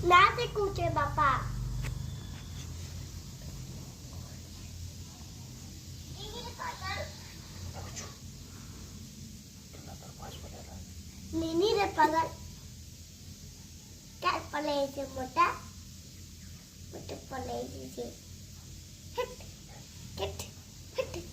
Nada escuché, papá. Nini de pagar. Cat palete mota. Mota palete. Hit. Hit. Hit.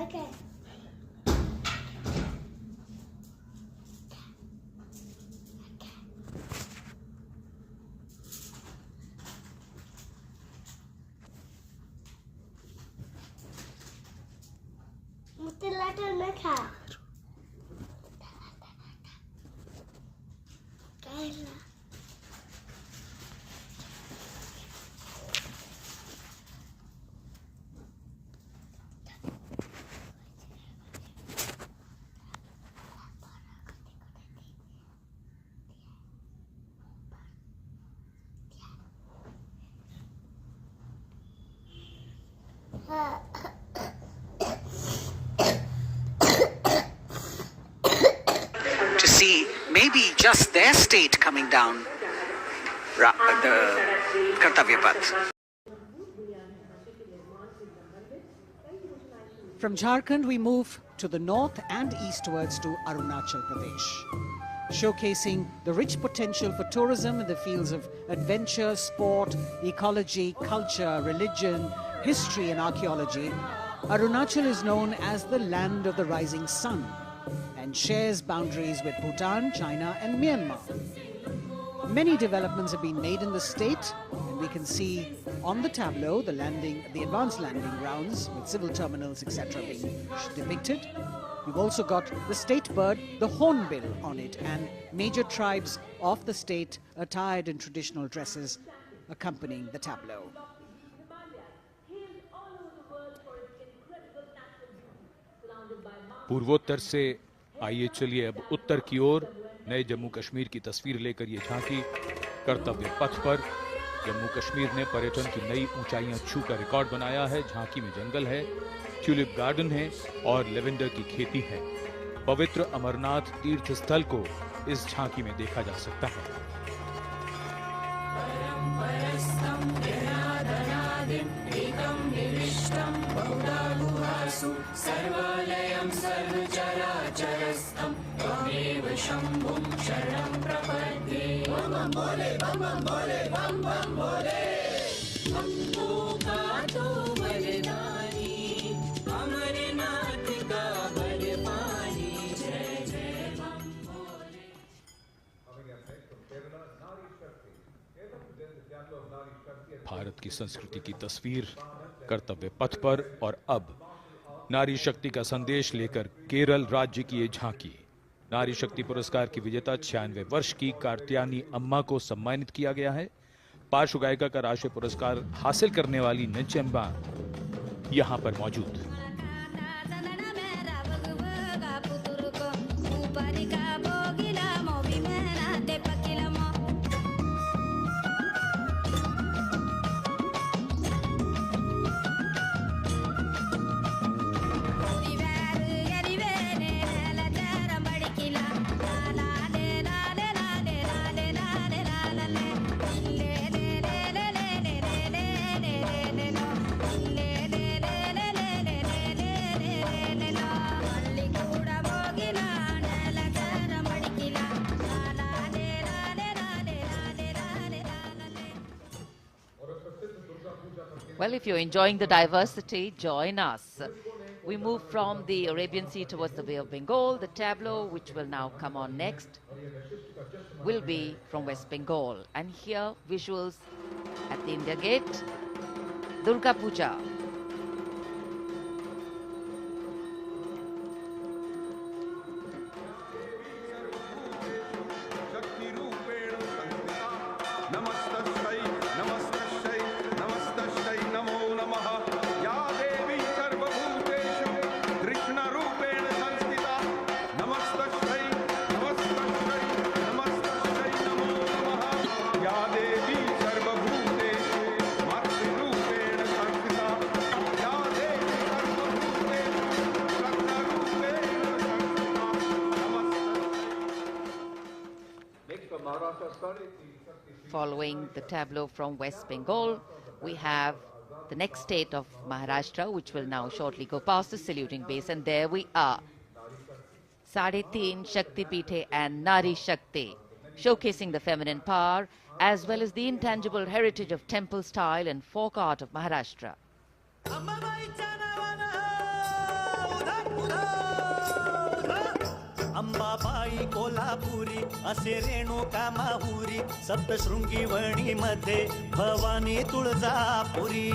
Okay. मुझे letter में खा कैला to see maybe just their state coming down the Kartavya Path. From Jharkhand, we move to the north and eastwards to Arunachal Pradesh, showcasing the rich potential for tourism in the fields of adventure, sport, ecology, culture, religion, history and archaeology. Arunachal is known as the land of the rising sun and shares boundaries with Bhutan, China and Myanmar. Many developments have been made in the state, and we can see on the tableau the advanced landing grounds with civil terminals, etc. being depicted. We've also got the state bird, the hornbill, on it, and major tribes of the state attired in traditional dresses accompanying the tableau. पूर्वोत्तर से आइए चलिए अब उत्तर की ओर नए जम्मू कश्मीर की तस्वीर लेकर ये झांकी कर्तव्य पथ पर। जम्मू कश्मीर ने पर्यटन की नई ऊंचाइयां छूकर रिकॉर्ड बनाया है। झांकी में जंगल है, ट्यूलिप गार्डन है और लेवेंडर की खेती है। पवित्र अमरनाथ तीर्थ स्थल को इस झांकी में देखा जा सकता है। सर्वलयं सर्वचराचरस्थं त्वमेव शम्भुं शरणं प्रपद्ये। बम बम बोले बम बम बोले बम बम बोले। हमको काटो वरदानी अमरनाथ का बलवानी। जय जय बम बोले। भारत की संस्कृति की तस्वीर कर्तव्य पथ पर और अब नारी शक्ति का संदेश लेकर केरल राज्य की ये झांकी। नारी शक्ति पुरस्कार की विजेता 96 वर्ष की कार्त्यानी अम्मा को सम्मानित किया गया है। पार्श्व गायिका का राष्ट्रीय पुरस्कार हासिल करने वाली नंचम्बा यहां पर मौजूद। Well, if you're enjoying the diversity, join us. We move from the Arabian Sea towards the Bay of Bengal. The tableau, which will now come on next, will be from West Bengal. And here, visuals at the India Gate. Durga Puja. Following the tableau from West Bengal, we have the next state of Maharashtra, which will now shortly go past the saluting base. And there we are. Sade Teen Shakti Pithe and Nari Shakti, showcasing the feminine power as well as the intangible heritage of temple style and folk art of Maharashtra. Ambabai Kolhapuri असे रेणुका माहुरी सप्तशृंगी वणी मध्ये भवानी तुळजापुरी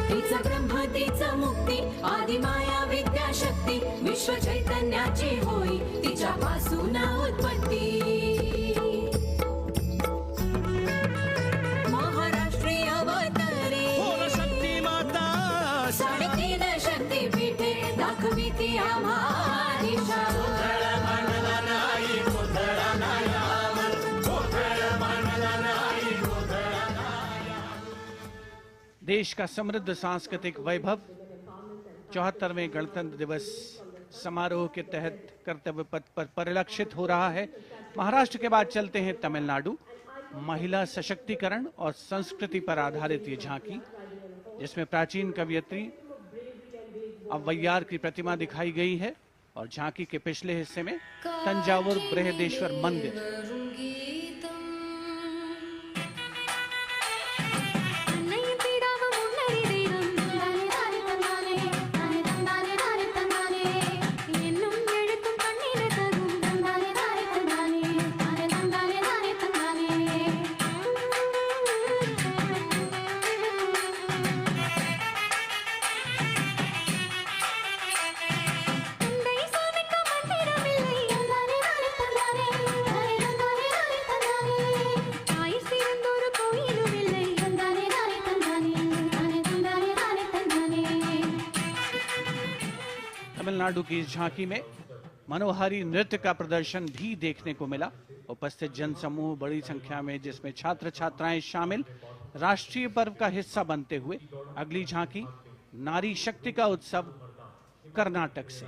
तिचा ब्रह्म तिचा मुक्ती आदि माया विद्याशक्ती विश्व चैतन्याची होई तिच्यापासून उत्पत्ती महाराष्ट्रीय अवतरे शक्ती माता साडेतीन शक्तीपीठे दाखवी ती आम्हा देश का समृद्ध सांस्कृतिक वैभव 74वें गणतंत्र दिवस समारोह के तहत कर्तव्य पथ पर परिलक्षित हो रहा है। महाराष्ट्र के बाद चलते हैं तमिलनाडु। महिला सशक्तिकरण और संस्कृति पर आधारित ये झांकी, जिसमें प्राचीन कवयित्री अव्वैयार की प्रतिमा दिखाई गई है और झांकी के पिछले हिस्से में तंजावुर बृहदेश्वर मंदिर। तमिलनाडु की इस झांकी में मनोहारी नृत्य का प्रदर्शन भी देखने को मिला। उपस्थित जनसमूह बड़ी संख्या में, जिसमें छात्र छात्राएं शामिल, राष्ट्रीय पर्व का हिस्सा बनते हुए। अगली झांकी नारी शक्ति का उत्सव कर्नाटक से।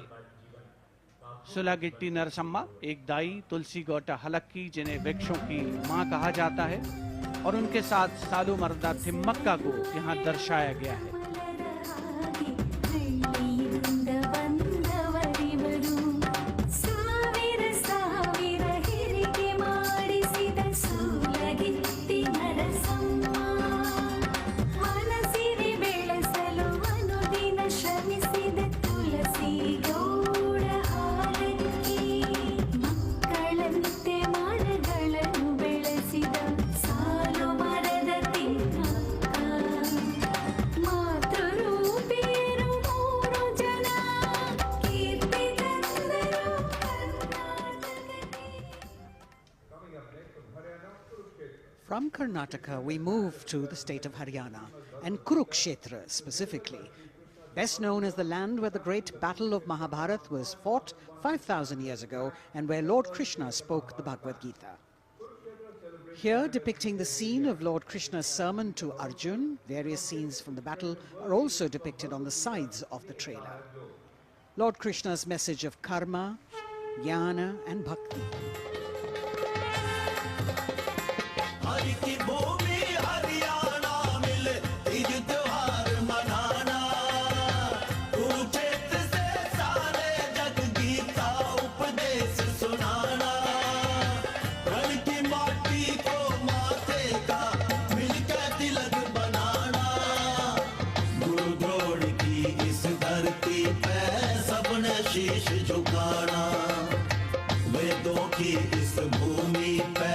सुलागिट्टी नरसम्मा एक दाई तुलसी गौटा हलक्की, जिन्हें वृक्षों की मां कहा जाता है, और उनके साथ सालू मर्दा थिम्मक्का को यहाँ दर्शाया गया है। From Karnataka, we move to the state of Haryana, and Kurukshetra specifically, best known as the land where the great battle of Mahabharata was fought 5,000 years ago and where Lord Krishna spoke the Bhagavad Gita. Here, depicting the scene of Lord Krishna's sermon to Arjun, various scenes from the battle are also depicted on the sides of the trailer. Lord Krishna's message of karma, jnana and bhakti. शीश झुकाना वेदों की इस भूमि पे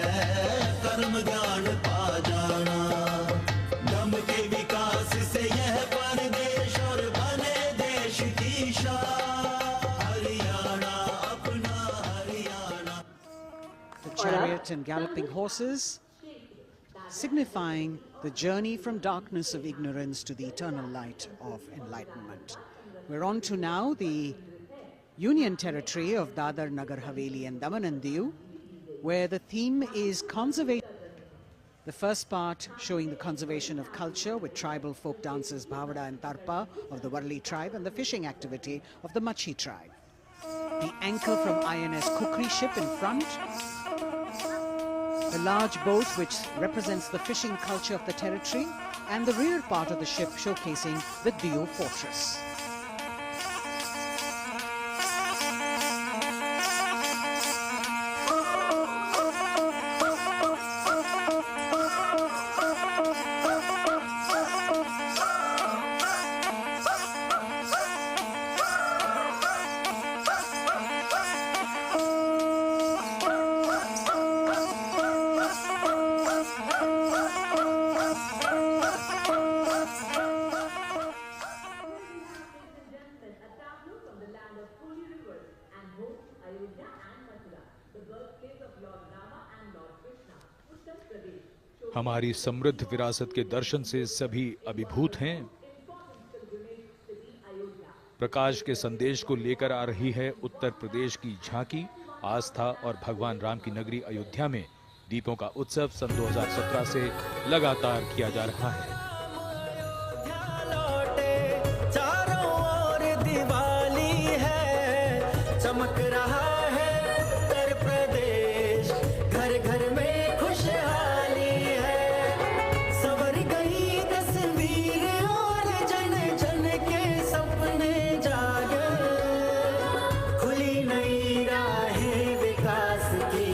कर्म ज्ञान पा जाना। विकास से यह परदेश और बने देश की शान। हरियाणा अपना Haryana. The chariot and galloping horses, signifying the journey from darkness of ignorance to the eternal light of enlightenment. We're on to now the Union Territory of Dadar, Nagar Haveli and Daman and Diu, where the theme is conservation. The first part showing the conservation of culture with tribal folk dances Bhavada and Tarpa of the Warli tribe and the fishing activity of the Machi tribe. The anchor from INS Kukri ship in front. The large boat which represents the fishing culture of the territory, and the rear part of the ship showcasing the Diu fortress. हमारी समृद्ध विरासत के दर्शन से सभी अभिभूत हैं। प्रकाश के संदेश को लेकर आ रही है उत्तर प्रदेश की झांकी। आस्था और भगवान राम की नगरी अयोध्या में दीपों का उत्सव सन 2017 से लगातार किया जा रहा है। चारों ओर दिवाली है, चमक रहा है उत्तर प्रदेश, घर घर में खुशहाली है। संवर गई तस्वीर और जन जन के सपने जागे, खुली नई राहें विकास की,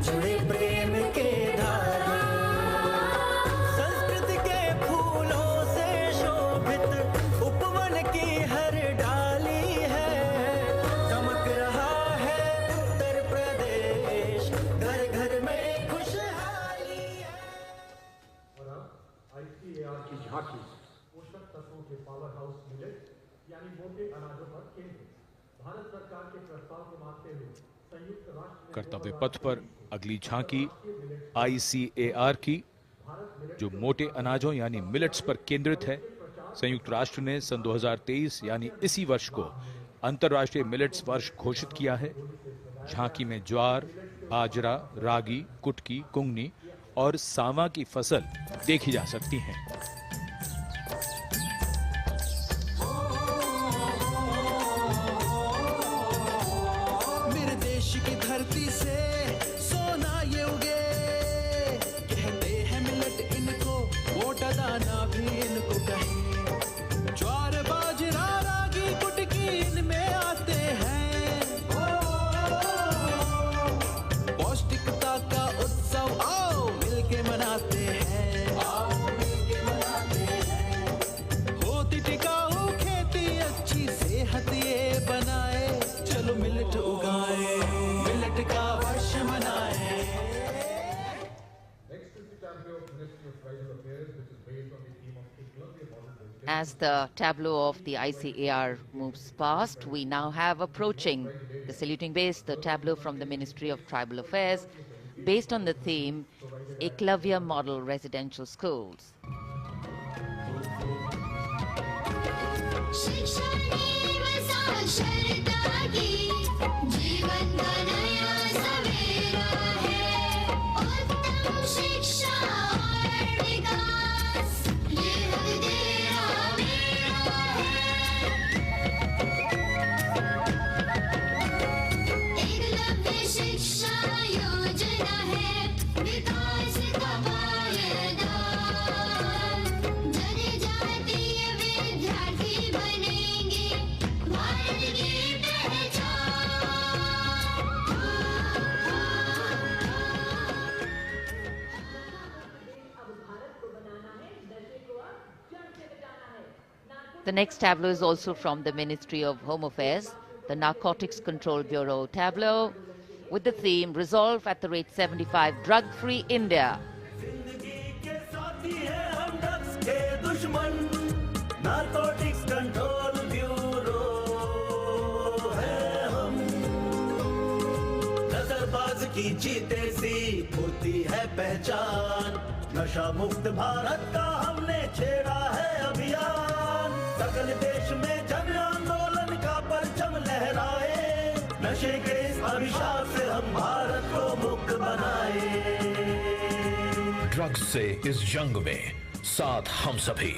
जुड़े प्रेम के धागे। संस्कृत के फूलों से शोभित उपवन की हर डाली है, चमक रहा है उत्तर प्रदेश, घर घर में खुशहाली है। और अब ICAR की झांकी पोषक तत्वों के पावर हाउस मिलेट यानी मोटे अनाजों पर केंद्रित। भारत सरकार के प्रस्ताव को मानते हुए संयुक्त राष्ट्र कर्तव्य पथ पर अगली झांकी ICAR की, जो मोटे अनाजों यानी मिलेट्स पर केंद्रित है। संयुक्त राष्ट्र ने सन 2023 यानी इसी वर्ष को अंतर्राष्ट्रीय मिलेट्स वर्ष घोषित किया है। झांकी में ज्वार, बाजरा, रागी, कुटकी, कुंगनी और सांवा की फसल देखी जा सकती है। मेरे देश की धरती से सोना ये उगे, कहते हैं मिलेट इनको, मोटा दाना भी इनको कहें। ज्वार, बाजरा, रागी, कुटकी इनमें आते हैं। पौष्टिकता का उत्सव आओ मिलके मनाते हैं, आओ मिलके मनाते हैं। होती टिकाऊ खेती, अच्छी सेहत ये बनाए, चलो मिलेट उगाए, मिलेट का वर्ष मनाए। Next is the tableau of Ministry of Tribal Affairs, which is based on the theme of Eklavya model. As the tableau of the ICAR moves past, we now have approaching the saluting base, the tableau from the Ministry of Tribal Affairs, based on the theme Eklavya Model Residential Schools. शिक्षणेव साक्षरता की जीवन का नया सवेरा है। उत्तम शिक्षा और विकास ये हक तेरा मेरा है। एकलव्य शिक्षा योजना है विकास का पायदान। जनजातीय विद्यार्थी बनेंगे भारत की पहचान। The next tableau is also from the Ministry of Home Affairs, the Narcotics Control Bureau tableau, with the theme Resolve at the rate 75 Drug-Free India. जिंदगी के साथी हैं हम ड्रग्स के दुश्मन नारकोटिक्स कंट्रोल ब्यूरो है हम। नजरबाज की जीते सी होती है पहचान, नशा मुक्त भारत का हमने छेड़ा है अभियान। सकल देश में जन आंदोलन का परचम लहराए, नशे के इस अभिशाप से हम भारत को मुक्त बनाए। ड्रग्स से इस जंग में साथ हम सभी,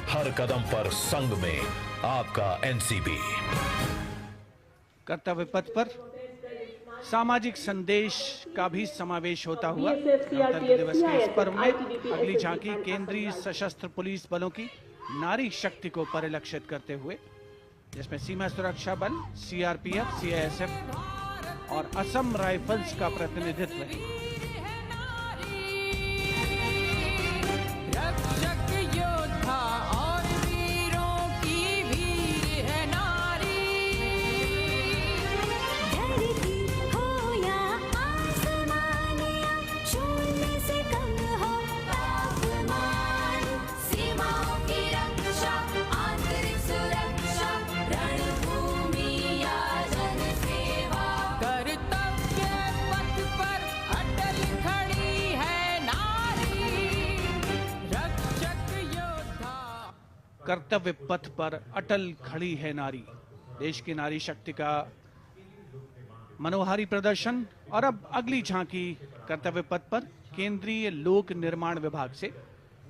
हर कदम पर संग में आपका एनसीबी। कर्तव्य पथ पर सामाजिक संदेश का भी समावेश होता हुआ गणतंत्र दिवस के इस पर्व में अगली झांकी केंद्रीय सशस्त्र पुलिस बलों की नारी शक्ति को परिलक्षित करते हुए, जिसमें सीमा सुरक्षा बल, सीआरपीएफ, सीआईएसएफ और असम राइफल्स का प्रतिनिधित्व है। रक्षक योद्धा और वीरों की वीर है नारी। धरती हो या आसमान या शून्य से कम हो तापमान, सीमाओं की रक्षा, आंतरिक सुरक्षा, रणभूमि या जनसेवा, कर्तव्य पथ पर अटल खड़ी है नारी। रक्षक योद्धा। कर्तव्य पथ पर अटल खड़ी है नारी, देश की नारी शक्ति का मनोहारी प्रदर्शन। और अब अगली झांकी कर्तव्य पथ पर केंद्रीय लोक निर्माण विभाग से।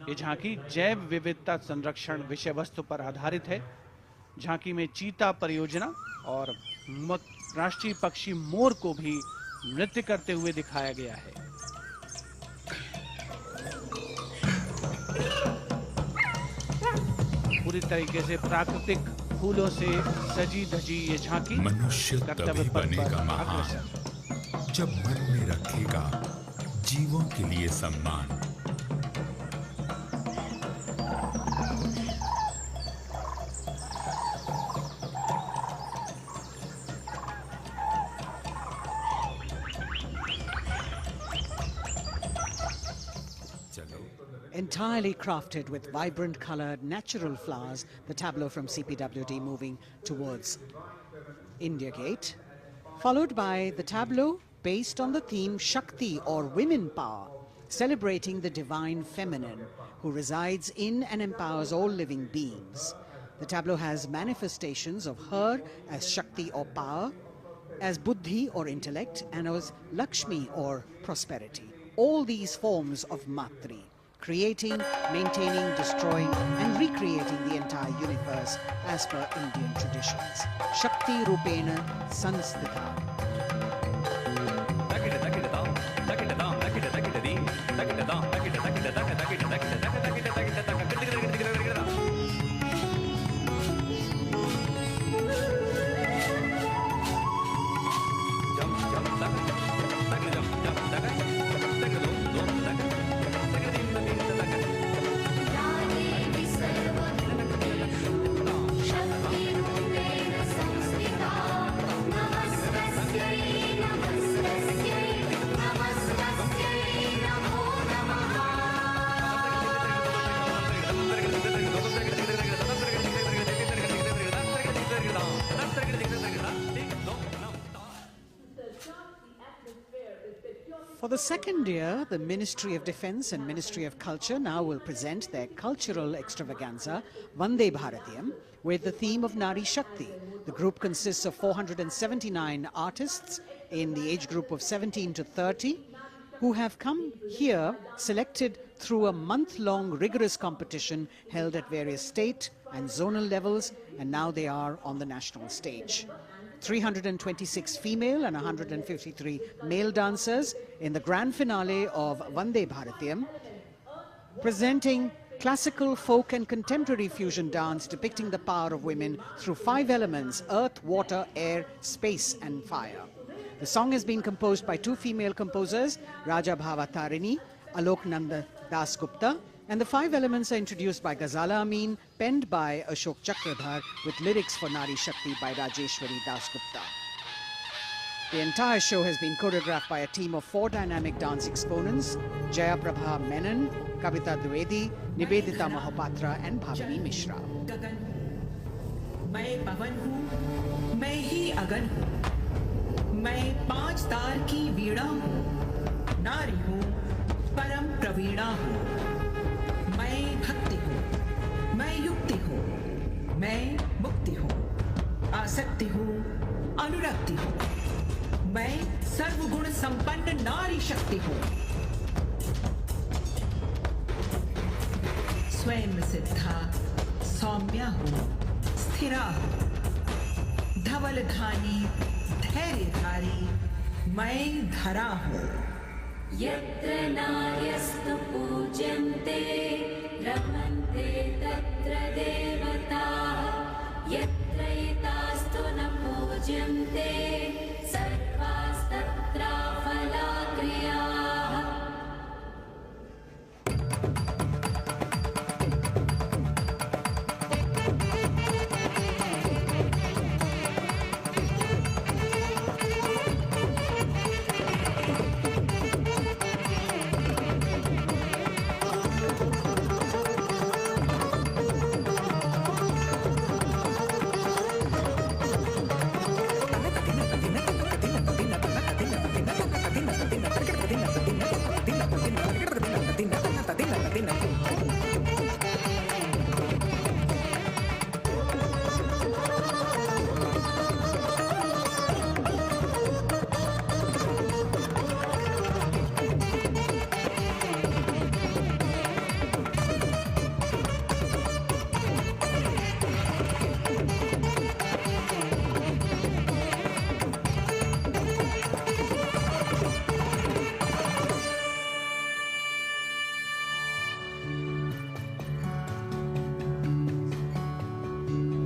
ये झांकी जैव विविधता संरक्षण विषय वस्तु पर आधारित है। झांकी में चीता परियोजना और राष्ट्रीय पक्षी मोर को भी नृत्य करते हुए दिखाया गया है। पूरी तरीके से प्राकृतिक फूलों से सजी धजी ये झांकी मनुष्य कर्तव्य तभी पथ बनेगा पर महान अग्रसर। जब मन में रखेगा जीवों के लिए सम्मान। Entirely crafted with vibrant colored natural flowers, the tableau from CPWD moving towards India Gate, followed by the tableau based on the theme Shakti or women power, celebrating the divine feminine who resides in and empowers all living beings. The tableau has manifestations of her as Shakti or power, as Buddhi or intellect, and as Lakshmi or prosperity. All these forms of Matri, creating, maintaining, destroying, and recreating the entire universe as per Indian traditions. Shakti Rupena Sanskrita. For the second year, the Ministry of Defence and Ministry of Culture now will present their cultural extravaganza, Vande Bharatiyam, with the theme of Nari Shakti. The group consists of 479 artists in the age group of 17 to 30 who have come here selected through a month-long rigorous competition held at various state and zonal levels, and now they are on the national stage. 326 female and 153 male dancers in the grand finale of Vande Bharatiyam, presenting classical, folk and contemporary fusion dance depicting the power of women through 5 elements: earth, water, air, space and fire. The song has been composed by 2 female composers, Raja Bhavatarini, Alok Nanda Das Gupta, and the 5 elements are introduced by Ghazala Amin, penned by Ashok Chakradhar, with lyrics for Nari Shakti by Rajeshwari Das Gupta. The entire show has been choreographed by a team of 4 dynamic dance exponents, Jaya Prabha Menon, Kavita Dwivedi, Nibedita Mahapatra and Bhavini Mishra. गगन हूँ, मैं पवन हूँ, मैं ही अगन हूँ, मैं 5 तार की वीणा हूँ, नारी हूँ, परम प्रवीणा हूँ, मैं भक्ति हूँ, मैं युक्ति हूँ, मैं मुक्ति हूँ, आसक्ति हूँ, अनुरक्ति हूँ, मैं सर्वगुण संपन्न नारी शक्ति हूँ, स्वयं सिद्धा सौम्या हूँ, स्थिरा हूँ, धवलधानी धैर्यधारी मैं धरा हूँ। यत्र नार्यस्तु पूज्यन्ते रमन्ते तत्र देवताः यत्र एतास्तु न पूज्यन्ते सर्वास्तत्राफलाक्रियाः।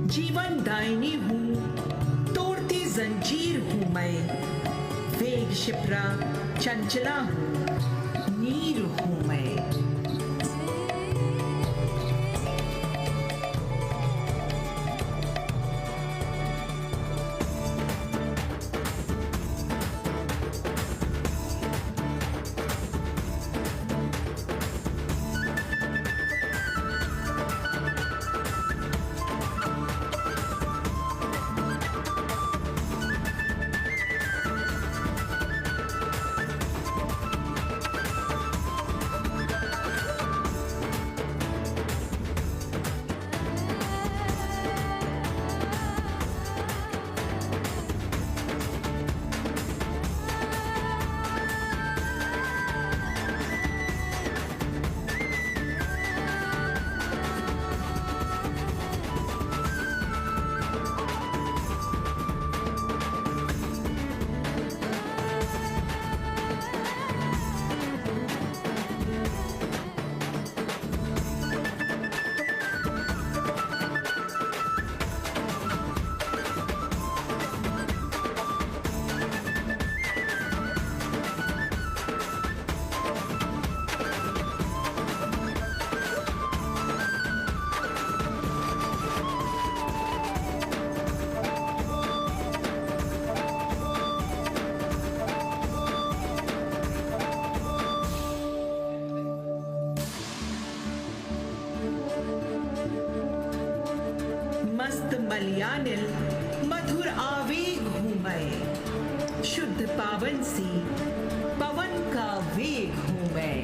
जीवन दायिनी हूँ, तोड़ती जंजीर हूँ मैं, वेग शिप्रा चंचला हूँ, नीर हूँ मैं। मस्त मलयानिल मधुर आवेग हूँ मैं, शुद्ध पावन सी पवन का वेग हूँ मैं।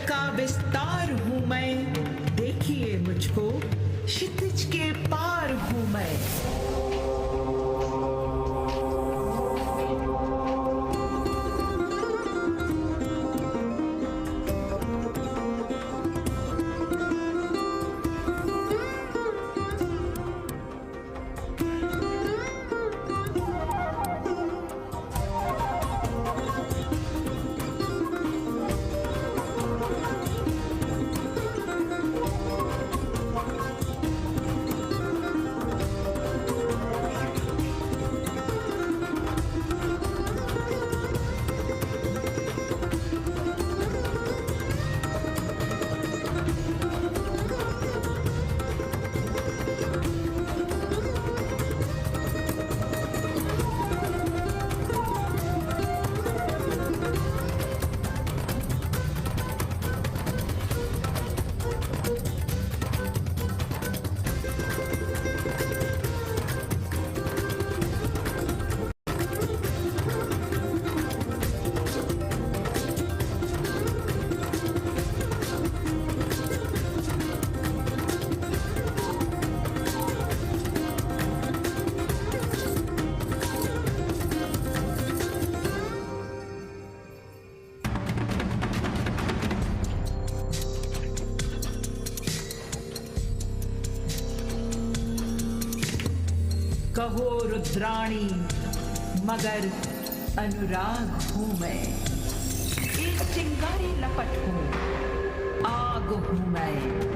का विस्तार हूँ मैं, देखिए मुझको, क्षितिज के पार हूँ मैं। कहो रुद्राणी मगर अनुराग हूँ मैं, एक चिंगारी लपट हूँ, आग हूँ मैं।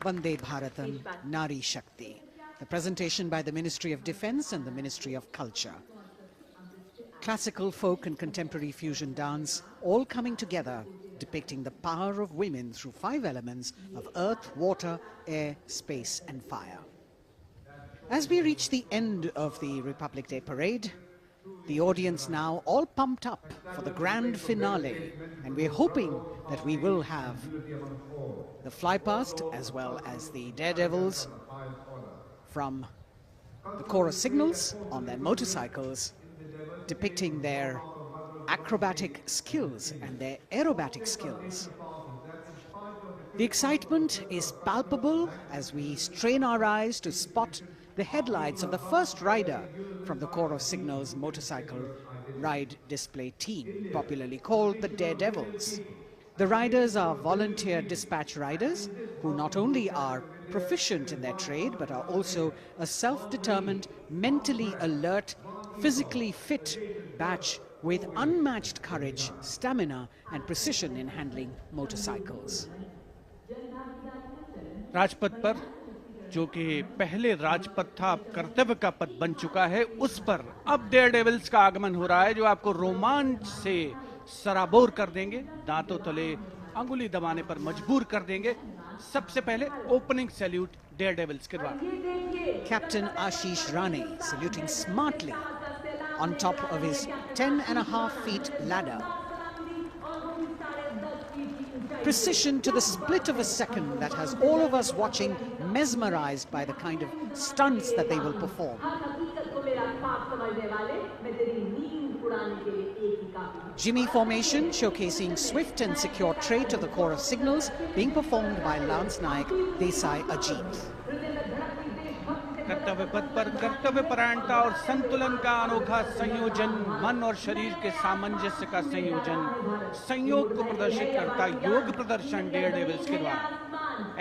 Vande Bharatam Nari Shakti. The presentation by the Ministry of Defence and the Ministry of Culture. Classical, folk and contemporary fusion dance all coming together, depicting the power of women through 5 elements of earth, water, air, space and fire. As we reach the end of the Republic Day parade, The audience now all pumped up for the grand finale, and we're hoping that we will have the fly past as well as the daredevils from the Corps of Signals on their motorcycles, depicting their acrobatic skills and their aerobatic skills. The excitement is palpable as we strain our eyes to spot the headlights of the first rider from the Corps of Signals motorcycle ride display team, popularly called the Daredevils. The riders are volunteer dispatch riders who not only are proficient in their trade but are also a self-determined, mentally alert, physically fit batch with unmatched courage, stamina and precision in handling motorcycles. Rajpath पर जो कि पहले राजपथ था अब कर्तव्य का पथ बन चुका है, उस पर अब डेयरडेविल्स का आगमन हो रहा है जो आपको रोमांच से सराबोर कर देंगे, दांतों तले अंगुली दबाने पर मजबूर कर देंगे। सबसे पहले ओपनिंग सैल्यूट डेयरडेविल्स के द्वारा। Captain Ashish Rane saluting smartly on top of his 10.5 feet ladder. Precision to the split of a second that has all of us watching mesmerized by the kind of stunts that they will perform. Jimmy formation showcasing swift and secure trade of the Corps of Signals being performed by Lance Naik Desai Ajit. कर्तव्य पथ पर कर्तव्य परायणता और संतुलन का अनोखा संयोजन, मन और शरीर के सामंजस्य का संयोजन, संयोग को प्रदर्शित करता योग प्रदर्शन डेयरडेविल्स के द्वारा।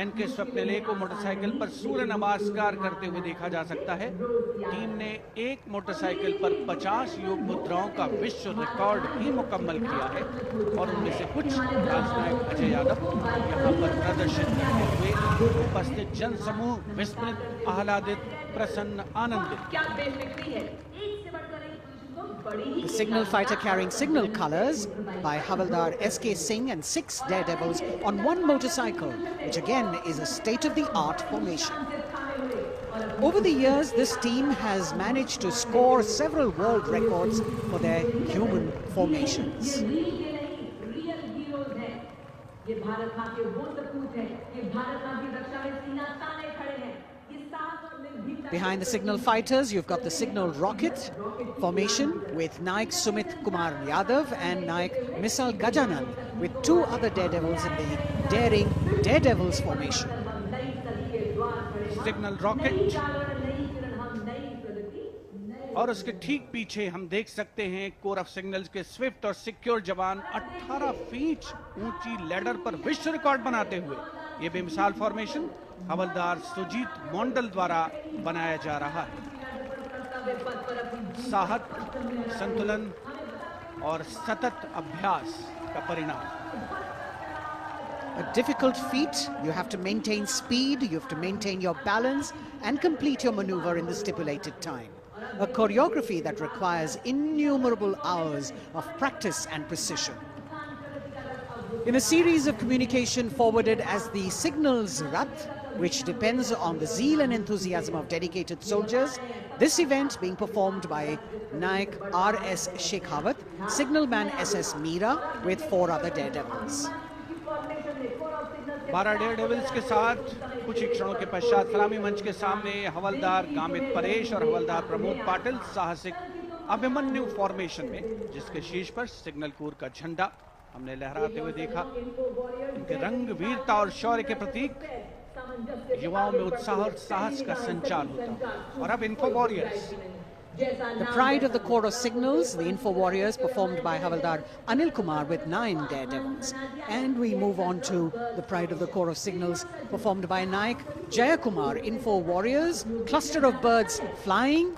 एनके स्वप्निले को मोटरसाइकिल पर सूर्य नमस्कार करते हुए देखा जा सकता है। टीम ने एक मोटरसाइकिल पर 50 योग मुद्राओं का विश्व रिकॉर्ड भी मुकम्मल किया है और उनमें से कुछ राजनायक अजय यादव यहाँ पर प्रदर्शित करते हुए उपस्थित जन समूह विस्मित, आह्लादित, प्रसन्न, आनंदित। The signal fighter carrying signal colors by Havaldar S.K. Singh and 6 daredevils on one motorcycle, which again is a state-of-the-art formation. Over the years, this team has managed to score several world records for their human formations. Behind the signal fighters, you've got the signal rocket formation with Naik Sumit Kumar Yadav and Naik Misal Gajanan, with 2 other daredevils in the daring daredevils formation. Signal rocket और उसके ठीक पीछे हम देख सकते हैं core of signals के Swift और सिक्योर जवान 18 फीट ऊंची लैडर पर विश्व रिकॉर्ड बनाते हुए ये बेमिसाल फॉर्मेशन हवलदार सुजीत मोंडल द्वारा बनाया जा रहा है। साहस, संतुलन और सतत अभ्यास का परिणाम। A difficult feat. You have to maintain speed, you have to maintain your balance and complete your maneuver in the stipulated time. A choreography that requires innumerable hours of practice and precision. In a series of communication forwarded as the Signals Rath, which depends on the zeal and enthusiasm of dedicated soldiers, this event being performed by Naik R.S. Shekhawat, Signalman S.S. Meera with 4 other daredevils. 12 Daredevils के साथ कुछ ही क्षणों के पश्चात सलामी मंच के सामने हवलदार गामित परेश और हवलदार प्रमोद पाटिल साहसिक अभिमन्यु फॉर्मेशन में, जिसके शीर्ष पर सिग्नल कोर का झंडा हमने लहराते हुए देखा। इनके रंग वीरता और शौर्य के प्रतीक, युवाओं में उत्साह और साहस का संचार होता। और अब info warriors, the pride of the Corps of Signals, the Info Warriors, performed by Havaldar Anil Kumar with 9 daredevils. And we move on to the pride of the Corps of Signals, performed by Naik Jayakumar, Info Warriors, cluster of birds flying,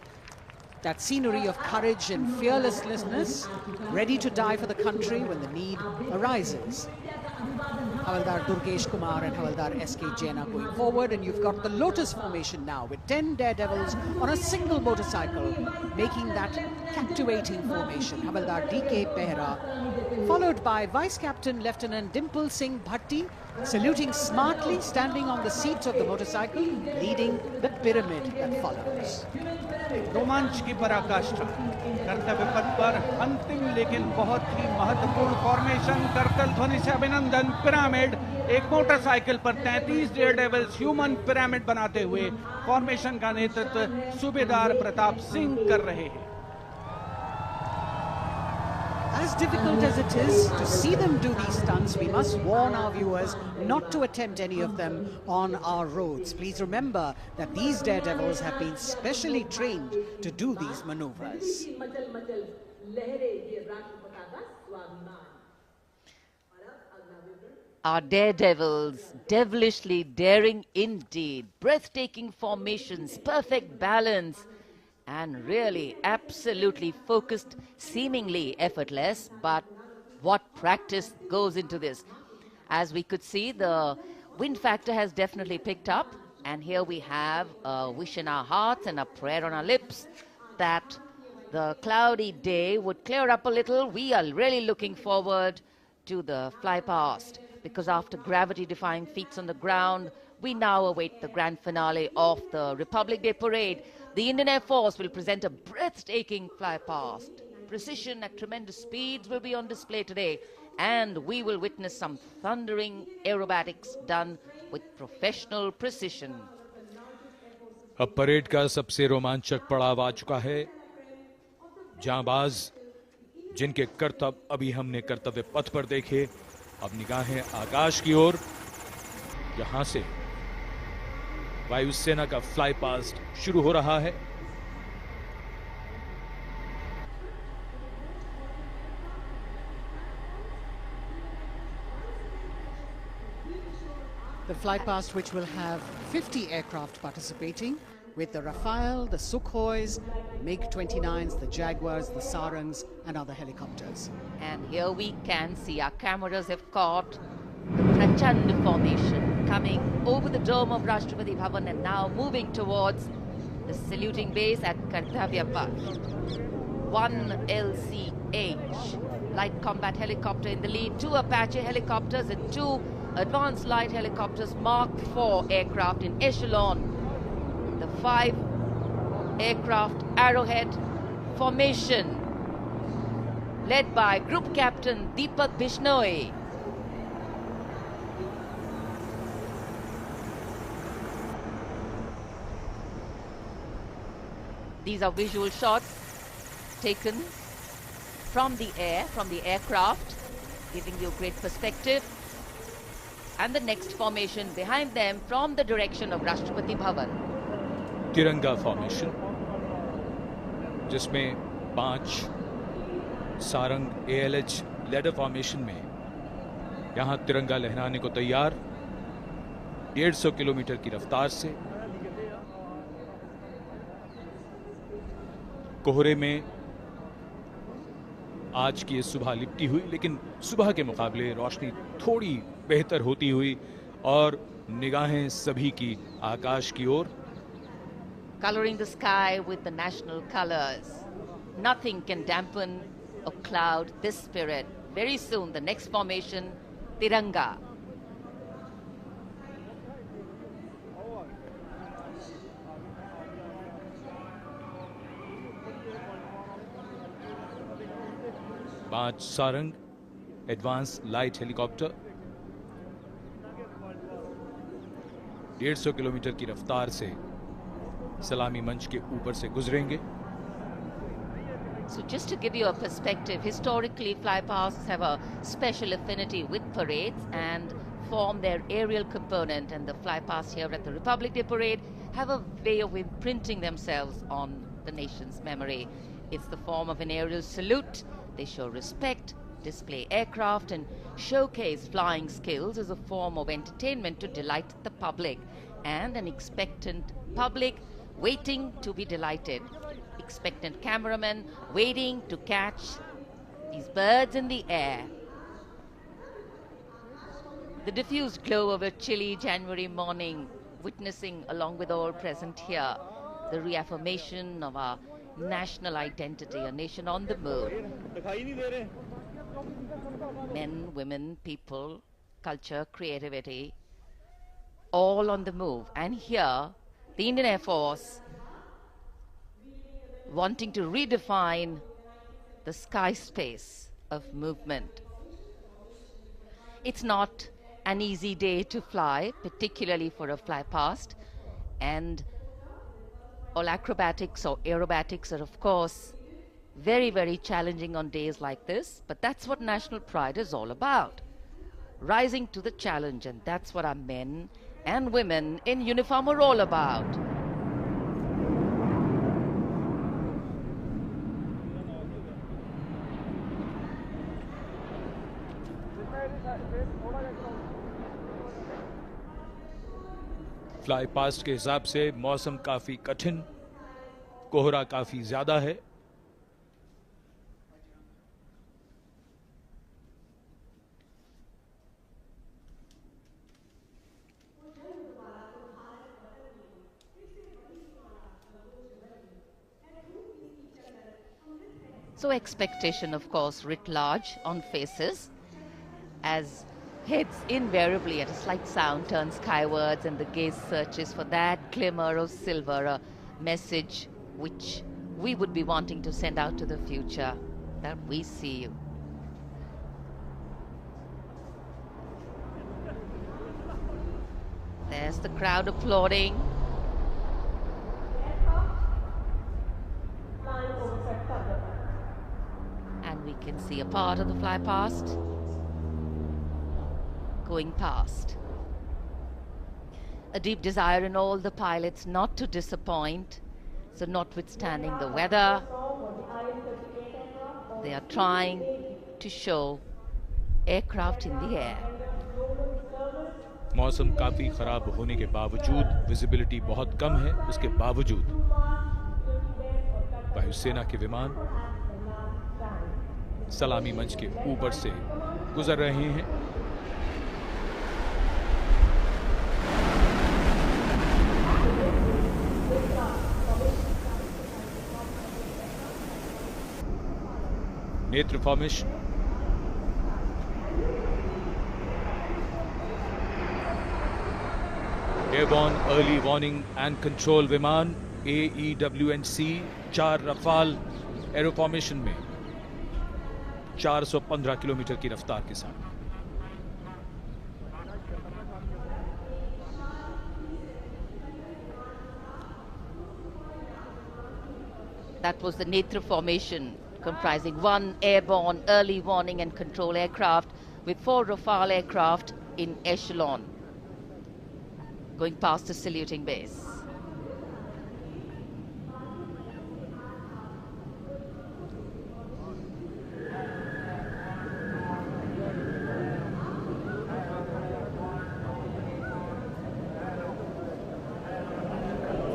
that scenery of courage and fearlessness, ready to die for the country when the need arises. Havaldar Durgesh Kumar and Havaldar S.K. Jain are going forward, and you've got the Lotus formation now with 10 daredevils on a single motorcycle, making that captivating formation. Havaldar D.K. Behra, followed by Vice Captain Lieutenant Dimple Singh Bhatti, saluting smartly, standing on the seat of the motorcycle, leading the pyramid that follows. रोमांच की पराकाष्ठा कर्तव्य पथ पर अंतिम लेकिन बहुत ही महत्वपूर्ण फॉर्मेशन। करतल ध्वनि से अभिनंदन। पिरामिड, एक मोटरसाइकिल पर 33 डेयर डेविल्स ह्यूमन पिरामिड बनाते हुए फॉर्मेशन का नेतृत्व सूबेदार प्रताप सिंह कर रहे हैं। As difficult as it is to see them do these stunts, we must warn our viewers not to attempt any of them on our roads. Please remember that these daredevils have been specially trained to do these maneuvers. Our daredevils, devilishly daring indeed, breathtaking formations, perfect balance, and really absolutely focused, seemingly effortless, but what practice goes into this. As we could see, the wind factor has definitely picked up, and here we have a wish in our hearts and a prayer on our lips that the cloudy day would clear up a little. We are really looking forward to the fly past, because after gravity-defying feats on the ground, we now await the grand finale of the Republic Day Parade. The Indian Air Force will present a breathtaking fly past. Precision at tremendous speeds will be on display today, and we will witness some thundering aerobatics done with professional precision. अब parade का सबसे रोमांचक पड़ाव आ चुका है। जांबाज जिनके करतब अभी हमने कर्तव्य पथ पर देखे, अब निगाहें आकाश की ओर, यहां से वायुसेना का फ्लाई पास्ट शुरू हो रहा है। The fly past, which will have 50 aircraft participating, with the Rafale, the Sukhois, MiG-29s, the Jaguars, the Sarangs, and other helicopters. And here we can see our cameras have caught the Prachand formation coming over the dome of Rashtrapati Bhavan and now moving towards the saluting base at Kartavya Path. 1 LCH, light combat helicopter in the lead, 2 Apache helicopters and 2 advanced light helicopters, Mark IV aircraft in echelon. The 5 aircraft Arrowhead formation led by Group Captain Deepak Bishnoi. These are visual shots taken from the air, from the aircraft, giving you great perspective. And the next formation behind them from the direction of Rashtrapati Bhavan. तिरंगा formation, जिसमें 5 Sarang ALH ladder formation में यहां तिरंगा लहराने को तैयार, 150 kilometre की रफ्तार से। कोहरे में आज की सुबह लिपटी हुई, लेकिन सुबह के मुकाबले रोशनी थोड़ी बेहतर होती हुई और निगाहें सभी की आकाश की ओर। Coloring the sky with the national colors. Nothing can dampen or cloud this spirit. Very soon, the next formation, Tiranga. पांच Sarang advance light helicopter 150 kilometre की रफ्तार से सलामी मंच के ऊपर से गुजरेंगे। So just to give you a perspective, historically flypasts have a special affinity with parades and form their aerial component, and the flypasts here at the Republic Day Parade have a way of imprinting themselves on the nation's memory. It's the form of an aerial salute. They show respect, display aircraft, and showcase flying skills as a form of entertainment to delight the public, and an expectant public waiting to be delighted. Expectant cameramen waiting to catch these birds in the air. The diffused glow of a chilly January morning, witnessing along with all present here the reaffirmation of our national identity, a nation on the move. Men, women, people, culture, creativity, all on the move. And here, the Indian Air Force wanting to redefine the sky space of movement. It's not an easy day to fly, particularly for a fly past, and all acrobatics or aerobatics are of course very, very challenging on days like this, but that's what national pride is all about. Rising to the challenge, and that's what our men and women in uniform are all about. Fly past के हिसाब से मौसम काफी कठिन, कोहरा काफी ज्यादा है। So expectation, of course, writ large on faces as heads invariably at a slight sound turn skywards and the gaze searches for that glimmer of silver, a message which we would be wanting to send out to the future, that we see you. There's the crowd applauding. And we can see a part of the fly past going past. A deep desire in all the pilots not to disappoint. So notwithstanding the weather, they are trying to show aircraft in the air. मौसम काफी खराब होने के बावजूद, visibility बहुत कम है, उसके बावजूद वायुसेना के विमान सलामी मंच के ऊपर से गुजर रहे हैं। नेत्र formation, airborne early warning and control विमान AEWNC 4 रफाल एरो फॉर्मेशन में 415 किलोमीटर की रफ्तार के साथ। That was the Netra formation, comprising 1 airborne early warning and control aircraft with 4 Rafale aircraft in echelon, going past the saluting base.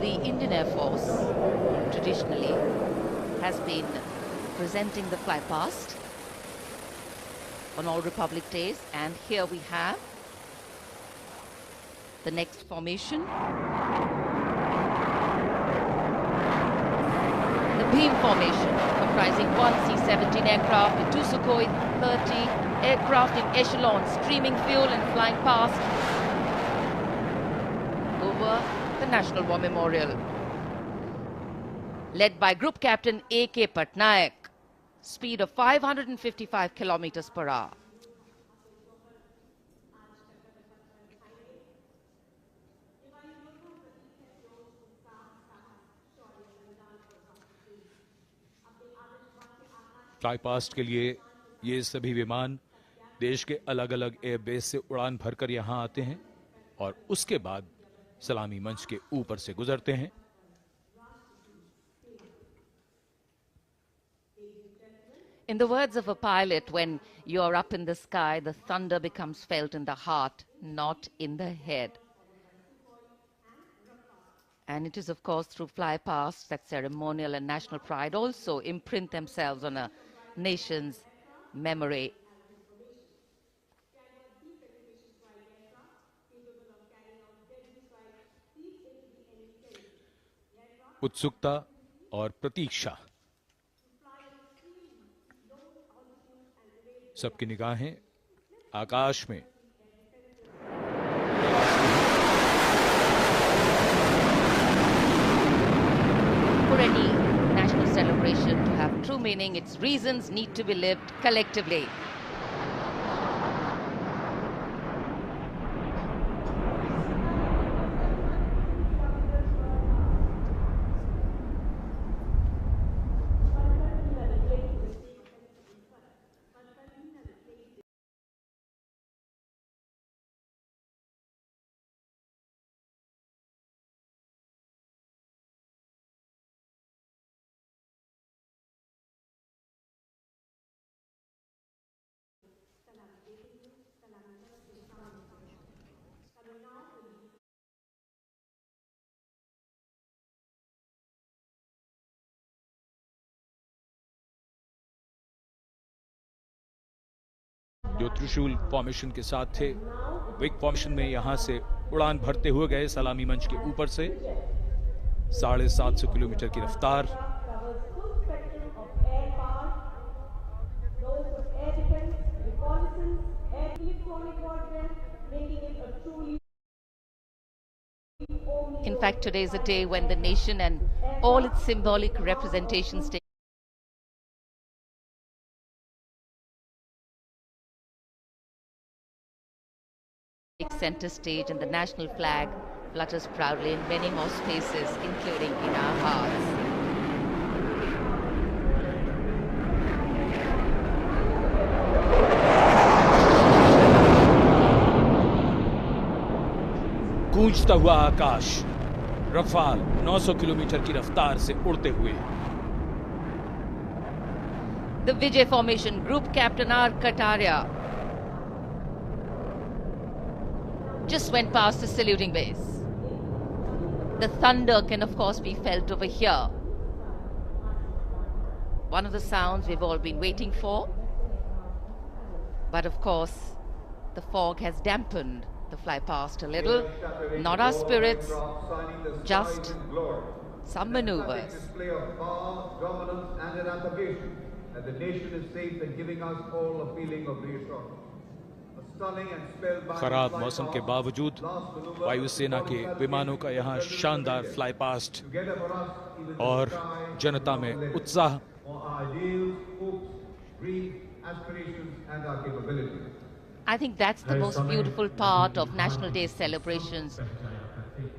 The Indian Air Force traditionally has been presenting the fly past on all Republic Days, and here we have the next formation. The beam formation, comprising 1 C-17 aircraft with 2 Sukhoi 30 aircraft in echelon, streaming fuel and flying past over the National War Memorial. Led by Group Captain A.K. Patnaik, speed of 555 kilometers per hour. Fly past के लिए ये सभी विमान देश के अलग अलग airbase से उड़ान भरकर यहां आते हैं और उसके बाद सलामी मंच के ऊपर से गुजरते हैं। In the words of a pilot, when you're up in the sky, the thunder becomes felt in the heart, not in the head. And it is, of course, through fly past that ceremonial and national pride also imprint themselves on a nation's memory. उत्सुकता और प्रतीक्षा, सबकी निगाहें आकाश में। For any national celebration to have true meaning, its reasons need to be lived collectively. जो त्रिशूल formation के साथ थे, विग फॉर्मेशन में यहां से उड़ान भरते हुए गए सलामी मंच के ऊपर से 750 किलोमीटर की रफ्तार। In fact, today is a day when the nation and all its symbolic representations take center stage, and the national flag flutters proudly in many more spaces, including in our hearts. गूंजता हुआ आकाश, Rafale 900 kilometre की रफ्तार से उड़ते हुए। The Vijay formation, Group Captain R. Kataria, just went past the saluting base. The thunder can of course be felt over here. One of the sounds we've all been waiting for. But of course, the fog has dampened the fly past a little. Not our spirits, just some maneuvers. Display of power, dominance and eradication. And the nation is safe and giving us all a feeling of reassurance. खराब मौसम के बावजूद वायुसेना के विमानों का यहाँ शानदार फ्लाई पास्ट और जनता में उत्साह। I think that's the most beautiful part of National Day celebrations.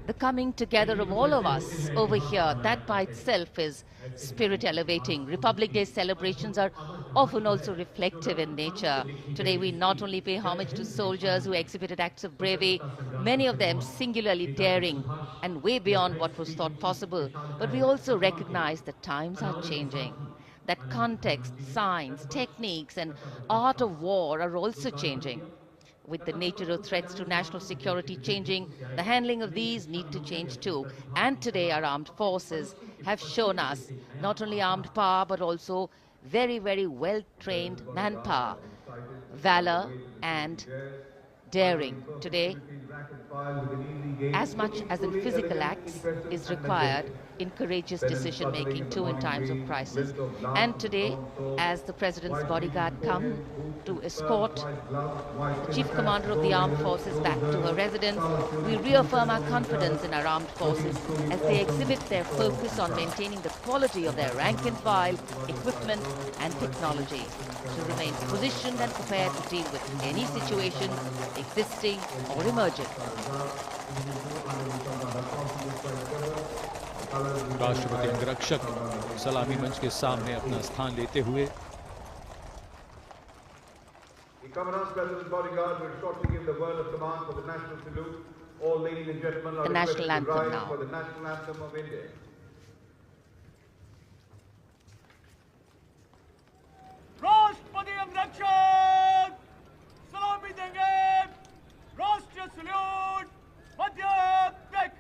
The coming together of all of us over here, that by itself is spirit elevating. Republic Day celebrations are often also reflective in nature. Today we not only pay homage to soldiers who exhibited acts of bravery, many of them singularly daring and way beyond what was thought possible, but we also recognize that times are changing, that context, science, techniques and art of war are also changing. With the nature of threats to national security changing, the handling of these need to change too. And today our armed forces have shown us not only armed power but also very, very well-trained manpower, valor and daring. Today, as much as in physical acts is required in courageous decision-making too in times of crisis. And today, as the President's bodyguard come to escort the Chief Commander of the Armed Forces back to her residence, we reaffirm our confidence in our armed forces as they exhibit their focus on maintaining the quality of their rank and file, equipment and technology to remain positioned and prepared to deal with any situation existing or emerging. राष्ट्रपति अंगरक्षक सलामी मंच के सामने अपना स्थान लेते हुए The Commandant's President's bodyguard will shortly give the word of command for the national salute. All ladies and gentlemen are The national requested to anthem rise now. for the national anthem of India. राष्ट्रपति अंगरक्षक सलामी देंगे। राष्ट्रीय salute मध्य टेक।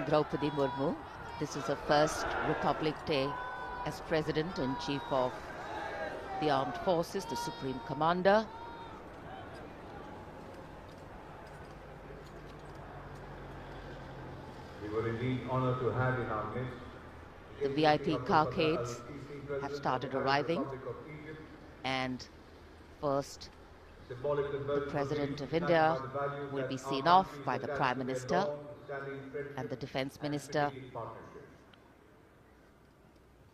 Draupadi Murmu. This is her first Republic Day as President and Chief of the Armed Forces, the Supreme Commander. We were indeed honored to have in our midst The VIP carcades have started arriving, and first the President of India will be seen off by the Prime Minister and the Defence Minister.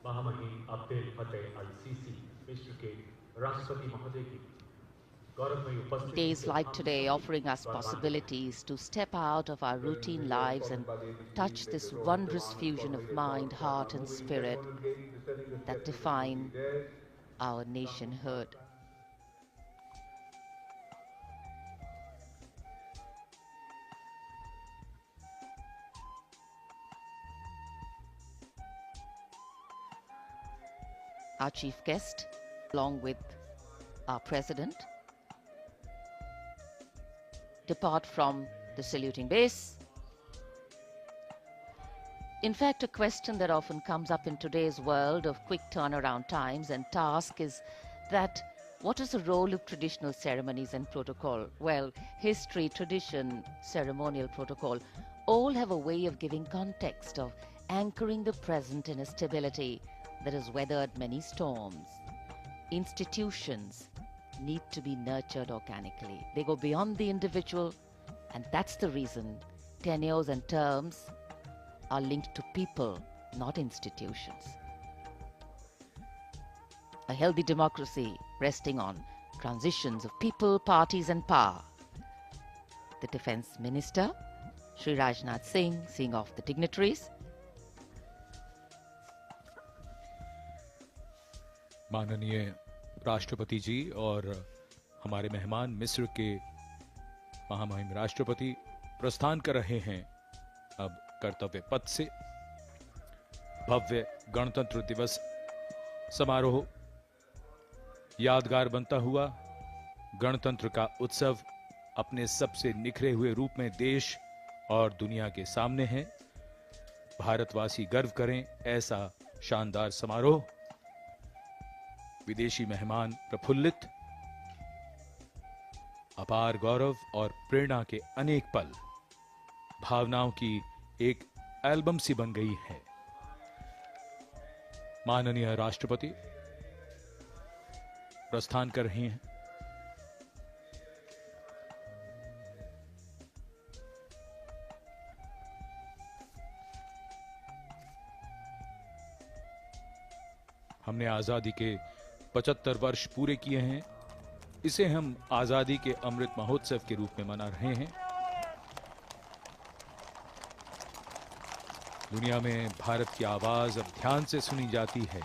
महामहिम अब्दुल फतेह अल CC मिस्र के राष्ट्रपति महोदय की गौरवमयी उपस्थिति Days like today offering us possibilities to step out of our routine lives and touch this wondrous fusion of mind, heart and spirit that define our nationhood. Our chief guest, along with our president, depart from the saluting base. In fact, a question that often comes up in today's world of quick turnaround times and task is that what is the role of traditional ceremonies and protocol? Well, history, tradition, ceremonial protocol all have a way of giving context, of anchoring the present in a stability that has weathered many storms. Institutions need to be nurtured organically. They go beyond the individual, and that's the reason tenures and terms are linked to people, not institutions. A healthy democracy resting on transitions of people, parties and power. The Defence Minister, Shri Rajnath Singh, seeing off the dignitaries. माननीय राष्ट्रपति जी और हमारे मेहमान मिस्र के महामहिम राष्ट्रपति प्रस्थान कर रहे हैं अब कर्तव्य पथ से। भव्य गणतंत्र दिवस समारोह यादगार बनता हुआ गणतंत्र का उत्सव अपने सबसे निखरे हुए रूप में देश और दुनिया के सामने है। भारतवासी गर्व करें ऐसा शानदार समारोह। विदेशी मेहमान प्रफुल्लित, अपार गौरव और प्रेरणा के अनेक पल भावनाओं की एक एल्बम सी बन गई है। माननीय राष्ट्रपति प्रस्थान कर रहे हैं। हमने आजादी के 75 वर्ष पूरे किए हैं। इसे हम आजादी के अमृत महोत्सव के रूप में मना रहे हैं। दुनिया में भारत की आवाज अब ध्यान से सुनी जाती है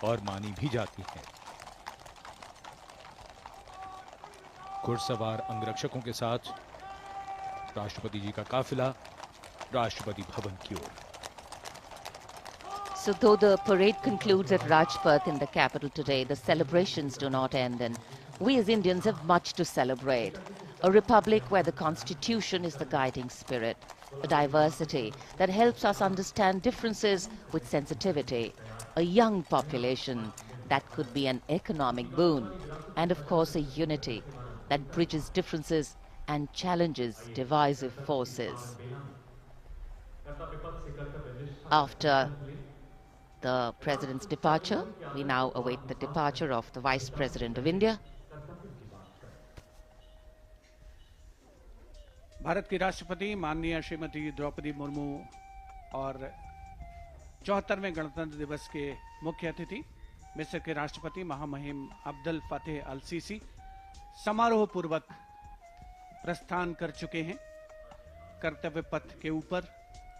और मानी भी जाती है। घुड़सवार अंगरक्षकों के साथ राष्ट्रपति जी का काफिला राष्ट्रपति भवन की ओर। So though the parade concludes at Rajpath in the capital today, the celebrations do not end, and we as Indians have much to celebrate. A republic where the constitution is the guiding spirit, a diversity that helps us understand differences with sensitivity, a young population that could be an economic boon, and of course a unity that bridges differences and challenges divisive forces. After the President's departure, we now await the departure of the Vice President of India. Bharat की राष्ट्रपति माननीय श्रीमती द्रौपदी मुर्मू और 74वें गणतंत्र दिवस के मुख्य अतिथि मिस्र के राष्ट्रपति महामहिम अब्दुल फतेह अल सीसी समारोह पूर्वक प्रस्थान कर चुके हैं। कर्तव्य पथ के ऊपर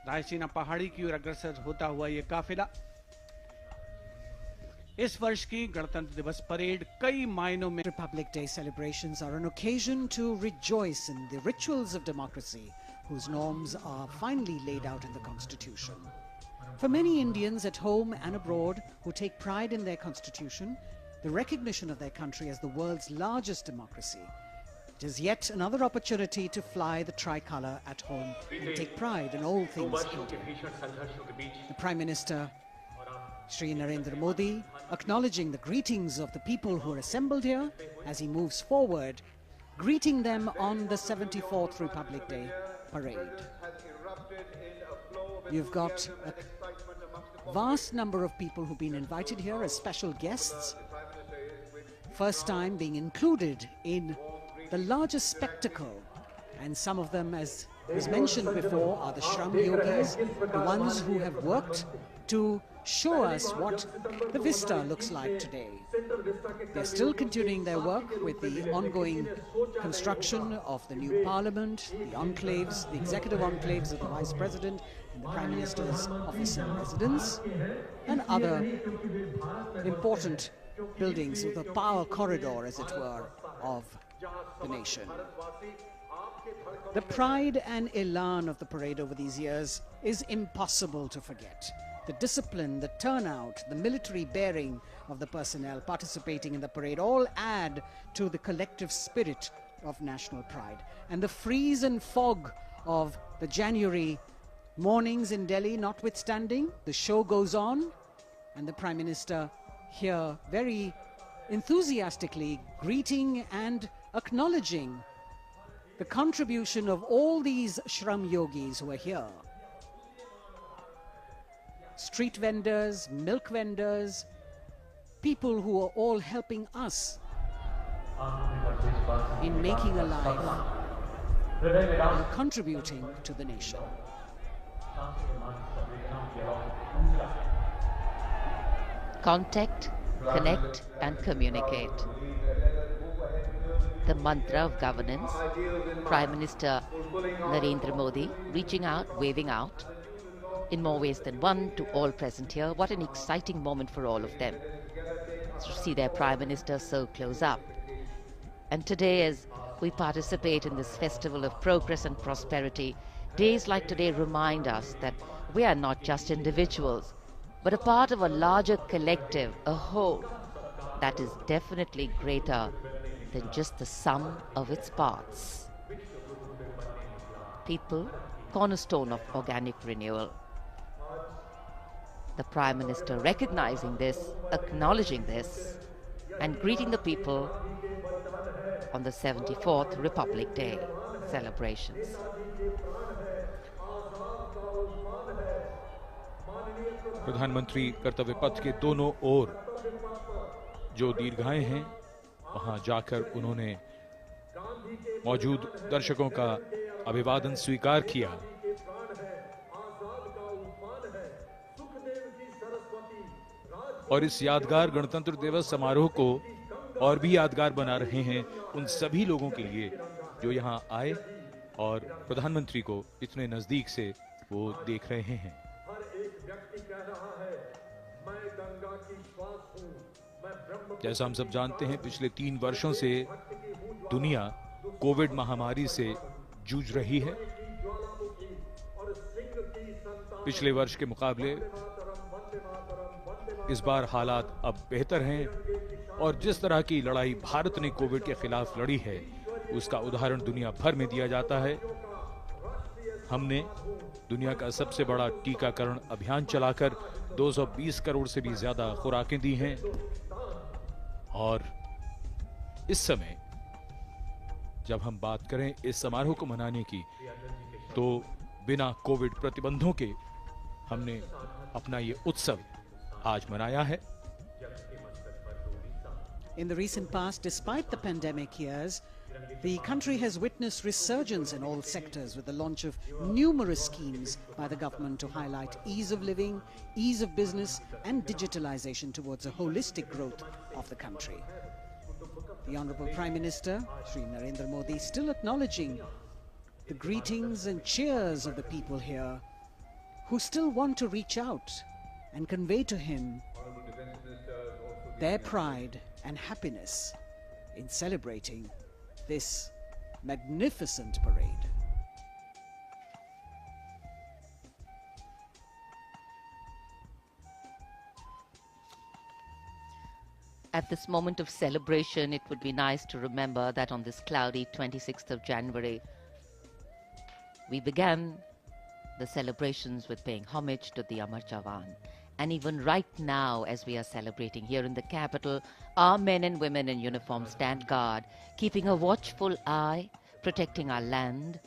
रायसीना पहाड़ी की ओर अग्रसर होता हुआ ये काफिला इस वर्ष की गणतंत्र दिवस परेड कई मायनों में Republic Day celebrations are an occasion to rejoice in the rituals of democracy, whose norms are finally laid out in the Constitution. For many Indians at home and abroad who take pride in their Constitution, the recognition of their country as the world's largest democracy It is yet another opportunity to fly the tricolour at home and take pride in all things Indian. The Prime Minister, Shri Narendra Modi, acknowledging the greetings of the people who are assembled here as he moves forward, greeting them on the 74th Republic Day parade. You've got a vast number of people who've been invited here as special guests, first time being included in the largest spectacle, and some of them, as was mentioned before, are the Shram Yogis, the ones who have worked to show us what the vista looks like today. They're still continuing their work with the ongoing construction of the new parliament, the enclaves, the executive enclaves of the Vice President and the Prime Minister's office and residence, and other important buildings of the power corridor, as it were, of the nation. The pride and elan of the parade over these years is impossible to forget. The discipline, the turnout, the military bearing of the personnel participating in the parade all add to the collective spirit of national pride. And the freeze and fog of the January mornings in Delhi notwithstanding, the show goes on, and the Prime Minister here very enthusiastically greeting and acknowledging the contribution of all these Shram Yogis who are here. Street vendors, milk vendors, people who are all helping us in making a life and contributing to the nation. Contact, connect and communicate. The mantra of governance, Prime Minister Narendra Modi reaching out, waving out, in more ways than one, to all present here. What an exciting moment for all of them to see their Prime Minister so close up. And today, as we participate in this festival of progress and prosperity, days like today remind us that we are not just individuals, but a part of a larger collective, a whole, that is definitely greater than just the sum of its parts. People, cornerstone of organic renewal. The Prime Minister recognizing this, acknowledging this, and greeting the people on the 74th Republic Day celebrations. प्रधानमंत्री कर्तव्य पथ के दोनों ओर जो दीर्घाएं हैं, वहां जाकर उन्होंने मौजूद दर्शकों का अभिवादन स्वीकार किया। और इस यादगार गणतंत्र दिवस समारोह को और भी यादगार बना रहे हैं उन सभी लोगों के लिए जो यहां आए और प्रधानमंत्री को इतने नजदीक से वो देख रहे हैं। जैसा हम सब जानते हैं, पिछले 3 वर्षों से दुनिया कोविड महामारी से जूझ रही है। पिछले वर्ष के मुकाबले इस बार हालात अब बेहतर हैं और जिस तरह की लड़ाई भारत ने कोविड के खिलाफ लड़ी है, उसका उदाहरण दुनिया भर में दिया जाता है। हमने दुनिया का सबसे बड़ा टीकाकरण अभियान चलाकर 220 करोड़ से भी ज्यादा खुराकें दी हैं और इस समय जब हम बात करें इस समारोह को मनाने की, तो बिना कोविड प्रतिबंधों के हमने अपना ये उत्सव आज मनाया है। In the recent past, despite the pandemic years, the country has witnessed resurgence in all sectors with the launch of numerous schemes by the government to highlight ease of living, ease of business and digitalization towards a holistic growth of the country. The Honorable Prime Minister, Shri Narendra Modi, still acknowledging the greetings and cheers of the people here who still want to reach out and convey to him their pride and happiness in celebrating this magnificent parade. At this moment of celebration, it would be nice to remember that on this cloudy 26th of January, we began the celebrations with paying homage to the Amar Jawan. And even right now, as we are celebrating here in the capital, our men and women in uniform stand guard, keeping a watchful eye, protecting our land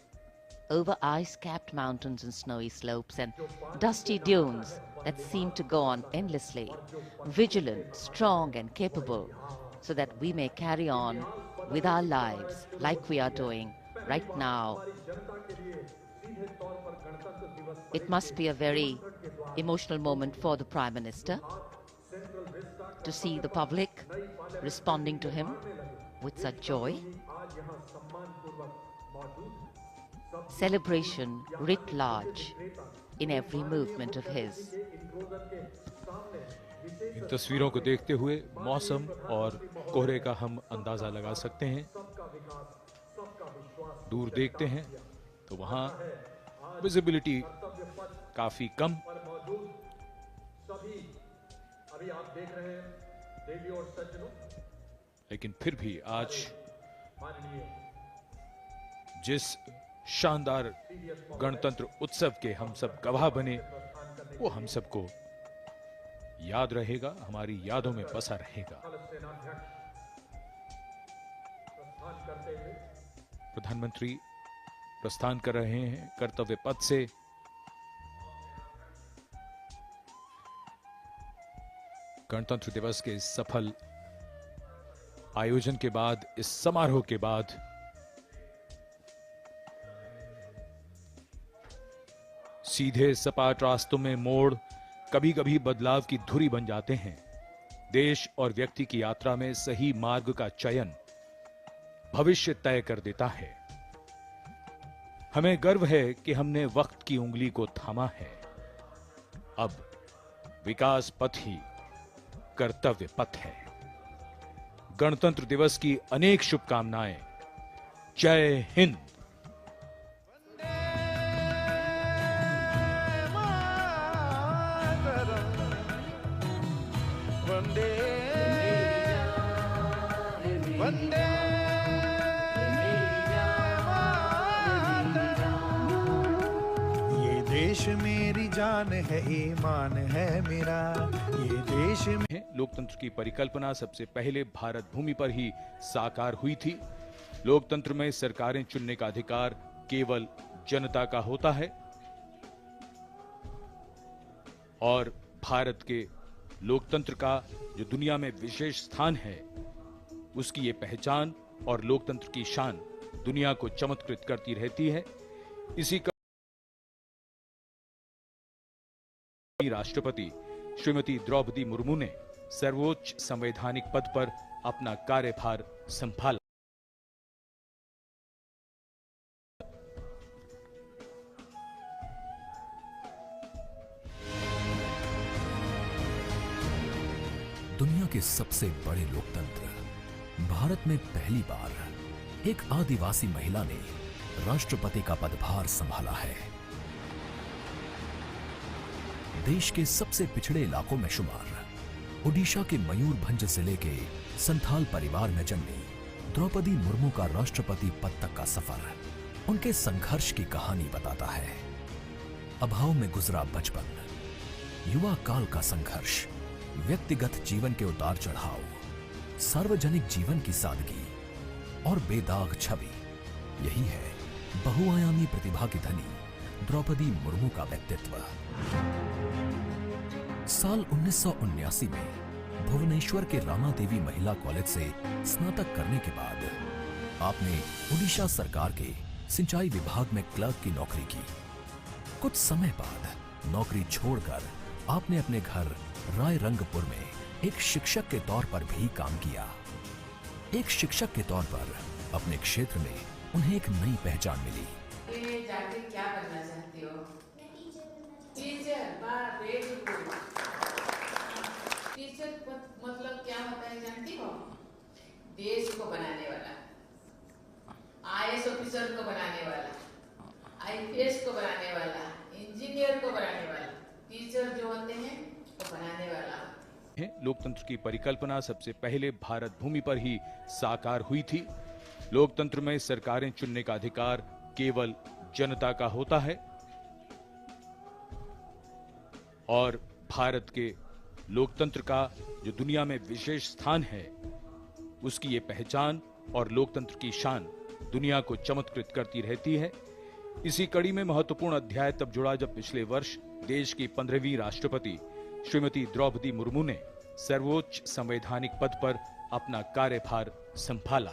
over ice-capped mountains and snowy slopes and dusty dunes that seem to go on endlessly, vigilant, strong and capable, so that we may carry on with our lives like we are doing right now. It must be a very emotional moment for the Prime Minister to see the public responding to him with such joy. Celebration writ large in every movement of his. इन तस्वीरों को देखते हुए मौसम और कोहरे का हम अंदाजा लगा सकते हैं। दूर देखते हैं तो वहां विजिबिलिटी काफी कम, लेकिन फिर भी आज जिस शानदार गणतंत्र उत्सव के हम सब गवाह बने, वो हम सबको याद रहेगा, हमारी यादों में बसा रहेगा। प्रधानमंत्री प्रस्थान कर रहे हैं कर्तव्य पथ से। गणतंत्र दिवस के इस सफल आयोजन के बाद, इस समारोह के बाद सीधे सपाट रास्तों में मोड़ कभी कभी बदलाव की धुरी बन जाते हैं। देश और व्यक्ति की यात्रा में सही मार्ग का चयन भविष्य तय कर देता है। हमें गर्व है कि हमने वक्त की उंगली को थामा है। अब विकास पथ ही कर्तव्य पथ है। गणतंत्र दिवस की अनेक शुभकामनाएं। जय हिंद। वंदे वंदे ये देश मेरी जान है, ईमान है मेरा, ये देश में। लोकतंत्र की परिकल्पना सबसे पहले भारत भूमि पर ही साकार हुई थी। लोकतंत्र में सरकारें चुनने का अधिकार केवल जनता का होता है और भारत के लोकतंत्र का जो दुनिया में विशेष स्थान है, उसकी ये पहचान और लोकतंत्र की शान दुनिया को चमत्कृत करती रहती है। इसी का राष्ट्रपति श्रीमती द्रौपदी मुर्मू ने सर्वोच्च संवैधानिक पद पर अपना कार्यभार संभाला। दुनिया के सबसे बड़े लोकतंत्र भारत में पहली बार एक आदिवासी महिला ने राष्ट्रपति का पदभार संभाला है। देश के सबसे पिछड़े इलाकों में शुमार ओडिशा के मयूरभंज जिले के संथाल परिवार में जन्मी द्रौपदी मुर्मू का राष्ट्रपति पद तक का सफर उनके संघर्ष की कहानी बताता है। अभाव में गुजरा बचपन, युवा काल का संघर्ष, व्यक्तिगत जीवन के उतार चढ़ाव, सार्वजनिक जीवन की सादगी और बेदाग छवि, यही है बहुआयामी प्रतिभा की धनी द्रौपदी मुर्मू का व्यक्तित्व। साल 1979 में भुवनेश्वर के रामा देवी महिला कॉलेज से स्नातक करने के बाद आपने ओडिशा सरकार के सिंचाई विभाग में क्लर्क की नौकरी की। कुछ समय बाद नौकरी छोड़कर आपने अपने घर रायरंगपुर में एक शिक्षक के तौर पर भी काम किया। एक शिक्षक के तौर पर अपने क्षेत्र में उन्हें एक नई पहचान मिली। जाके क्या बनना चाहती हो? टीचर। Very good. टीचर मतलब क्या होता है जानती हो? देश को बनाने वाला, आईएएस ऑफिसर को बनाने वाला, आईपीएस को बनाने वाला, इंजीनियर को बनाने वाला। टीचर जो होते हैं वो बनाने वाला। लोकतंत्र की परिकल्पना सबसे पहले भारत भूमि पर ही साकार हुई थी। लोकतंत्र में सरकारें चुनने का अधिकार केवल जनता का होता है और भारत के लोकतंत्र का जो दुनिया में विशेष स्थान है, उसकी ये पहचान और लोकतंत्र की शान दुनिया को चमत्कृत करती रहती है। इसी कड़ी में महत्वपूर्ण अध्याय तब जुड़ा जब पिछले वर्ष देश की 15वीं राष्ट्रपति श्रीमती द्रौपदी मुर्मू ने सर्वोच्च संवैधानिक पद पर अपना कार्यभार संभाला।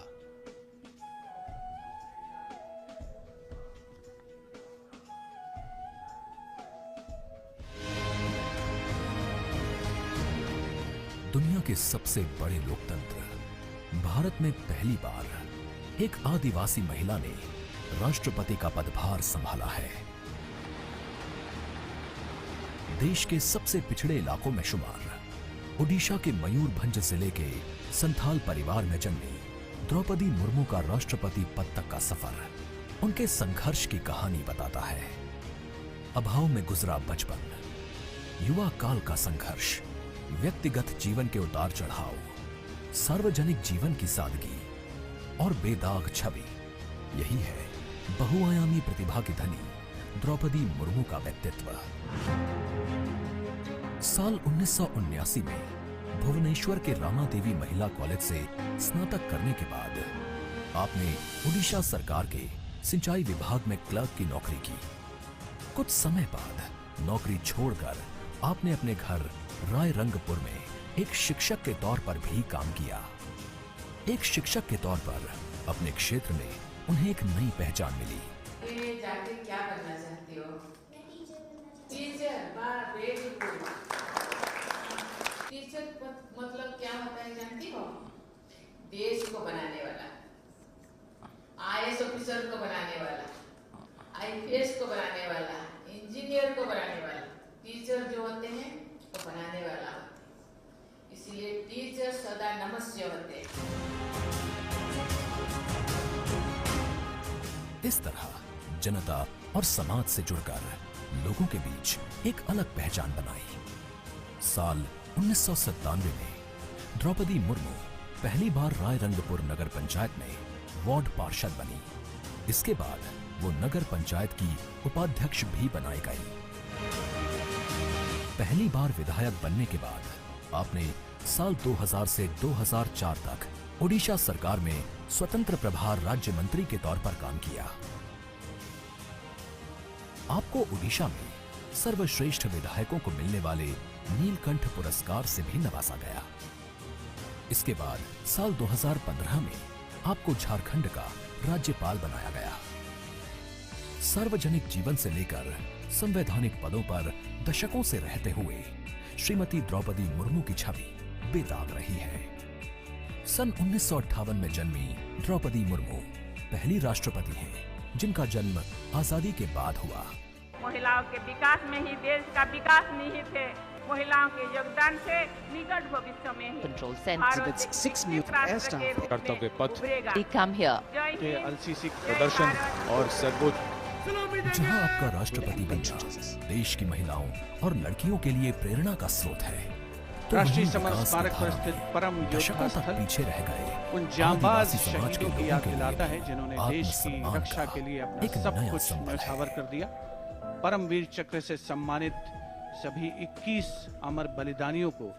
दुनिया के सबसे बड़े लोकतंत्र भारत में पहली बार एक आदिवासी महिला ने राष्ट्रपति का पदभार संभाला है। देश के सबसे पिछड़े इलाकों में शुमार ओडिशा के मयूरभंज जिले के संथाल परिवार में जन्मी द्रौपदी मुर्मू का राष्ट्रपति पद तक का सफर उनके संघर्ष की कहानी बताता है। अभाव में गुजरा बचपन, युवा काल का संघर्ष, व्यक्तिगत जीवन के उतार चढ़ाव, सार्वजनिक जीवन की सादगी और बेदाग छवि, यही है बहुआयामी प्रतिभा की धनी द्रौपदी मुर्मू का व्यक्तित्व। साल 1979 में भुवनेश्वर के रामा देवी महिला कॉलेज से स्नातक करने के बाद आपने ओडिशा सरकार के सिंचाई विभाग में क्लर्क की नौकरी की। कुछ समय बाद नौकरी छोड़कर आपने अपने घर रायरंगपुर में एक शिक्षक के तौर पर भी काम किया। एक शिक्षक के तौर पर अपने क्षेत्र में उन्हें एक नई पहचान मिली। जाके क्या बनना चाहती हो? टीचर। वाह, वेरी गुड। टीचर मतलब क्या होता है जानती हो? देश को बनाने वाला, आईएएस ऑफिसर को बनाने वाला, आईपीएस को बनाने वाला, इंजीनियर को बनाने वाला। टीचर जो होते हैं वो बनाने वाला होता है, इसलिए टीचर सदा नमस्य होते हैं। इस तरह जनता और समाज से जुड़कर लोगों के बीच एक अलग पहचान बनाई। साल 1997 में द्रौपदी मुर्मू पहली बार रायरंगपुर नगर पंचायत में वार्ड पार्षद बनी। इसके बाद वो नगर पंचायत की उपाध्यक्ष भी बनाई गई। पहली बार विधायक बनने के बाद आपने साल 2000 से 2004 तक ओडिशा सरकार में स्वतंत्र प्रभार राज्य मंत्री के तौर पर काम किया। आपको ओडिशा में सर्वश्रेष्ठ विधायकों को मिलने वाले नीलकंठ पुरस्कार से भी नवाजा गया। इसके बाद साल 2015 में आपको झारखंड का राज्यपाल बनाया गया। सार्वजनिक जीवन से लेकर संवैधानिक पदों पर दशकों से रहते हुए श्रीमती द्रौपदी मुर्मू की छवि बेदाग रही है। सन 1958 में जन्मी द्रौपदी मुर्मू पहली राष्ट्रपति हैं जिनका जन्म आजादी के बाद हुआ। महिलाओं के विकास में ही देश का विकास निहित है। महिलाओं के योगदान से निकट भविष्य में ही Control Center. With its 6 new airstaff. कर्तव्य पथ, We come here. प्रदर्शन और सर्वोच्च जहां आपका राष्ट्रपति बनना देश की महिलाओं और लड़कियों के लिए प्रेरणा का स्रोत है, तो राष्ट्रीय वहीं समर विकास स्मारक पर की धारा स्थित में परम योद्धा दशकों तक स्थल पीछे रह गए उन जांबाज आदिवासी समाज के शहीदों की लोगों याद के लिए दिलाता है जिन्होंने देश की आत्मसम्मान रक्षा का के लिए अपना एक सब नया कुछ संबल है। न्यौछावर कर दिया। परमवीर चक्र से सम्मानित सभी 21 अमर बलिदानियों को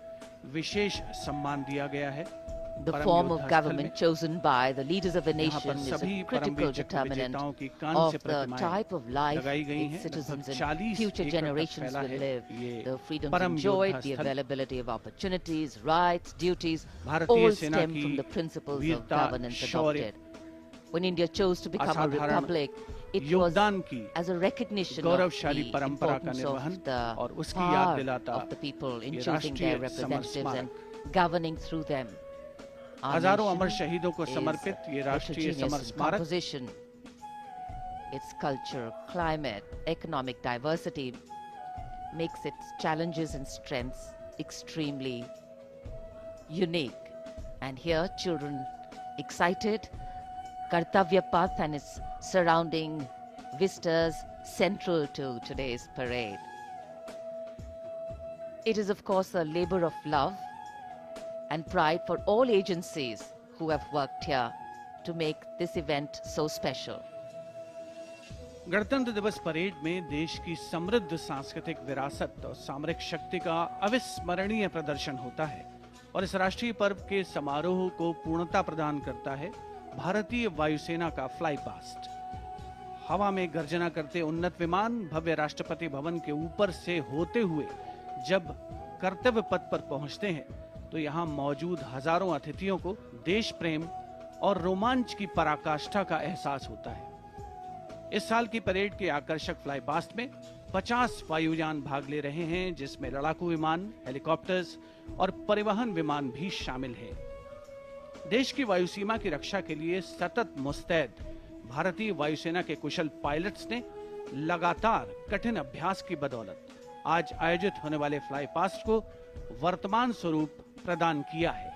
विशेष सम्मान दिया गया है। The परम form योद्धा of स्थल government में chosen by the leaders of a यहाँ पर nation is सभी a critical परमवीर चक्र determinant विजेताओं की कांस्य of the प्रतिमाएं type of life लगाई गई its हैं। citizens लगभग and 40 future एकड़ तक generations फैला will है live, ये the freedoms परम enjoyed, योद्धा the स्थल। availability of opportunities, rights, duties, भारतीय all सेना stem की from the principles of वीरता, governance Shaurya, adopted. When India chose to become a असाधारण republic, it was योगदान की as a recognition of गौरवशाली the परंपरा का importance निर्वहन of the और उसकी याद power दिलाता of the people in ये choosing their राष्ट्रीय समर representatives and स्मारक। governing through them. Our हजारों nation अमर शहीदों को is समर्पित ये राष्ट्रीय heterogeneous समर in स्मारक composition. Its culture, climate, economic diversity makes its challenges and strengths extremely unique. And here, children excited, Kartavya Path and its surrounding vistas central to today's parade. It is, of course, a labor of love and pride for all agencies who have worked here to make this event so special. गणतंत्र दिवस parade में देश की समृद्ध सांस्कृतिक विरासत और सामरिक शक्ति का अविस्मरणीय प्रदर्शन होता है और इस राष्ट्रीय पर्व के समारोह को पूर्णता प्रदान करता है भारतीय वायुसेना का फ्लाई पास्ट। हवा में गर्जना करते उन्नत विमान भव्य राष्ट्रपति भवन के ऊपर से होते हुए जब कर्तव्य पथ पर पहुंचते हैं तो यहाँ मौजूद हजारों अतिथियों को देश प्रेम और रोमांच की पराकाष्ठा का एहसास होता है। इस साल की परेड के आकर्षक फ्लाई पास्ट में 50 वायुयान भाग ले रहे हैं, जिसमें लड़ाकू विमान, हेलीकॉप्टर्स और परिवहन विमान भी शामिल हैं। देश की वायु सीमा की रक्षा के लिए सतत मुस्तैद भारतीय वायुसेना के कुशल पायलट्स ने लगातार कठिन अभ्यास की बदौलत आज आयोजित होने वाले फ्लाई पास्ट को वर्तमान स्वरूप प्रदान किया है।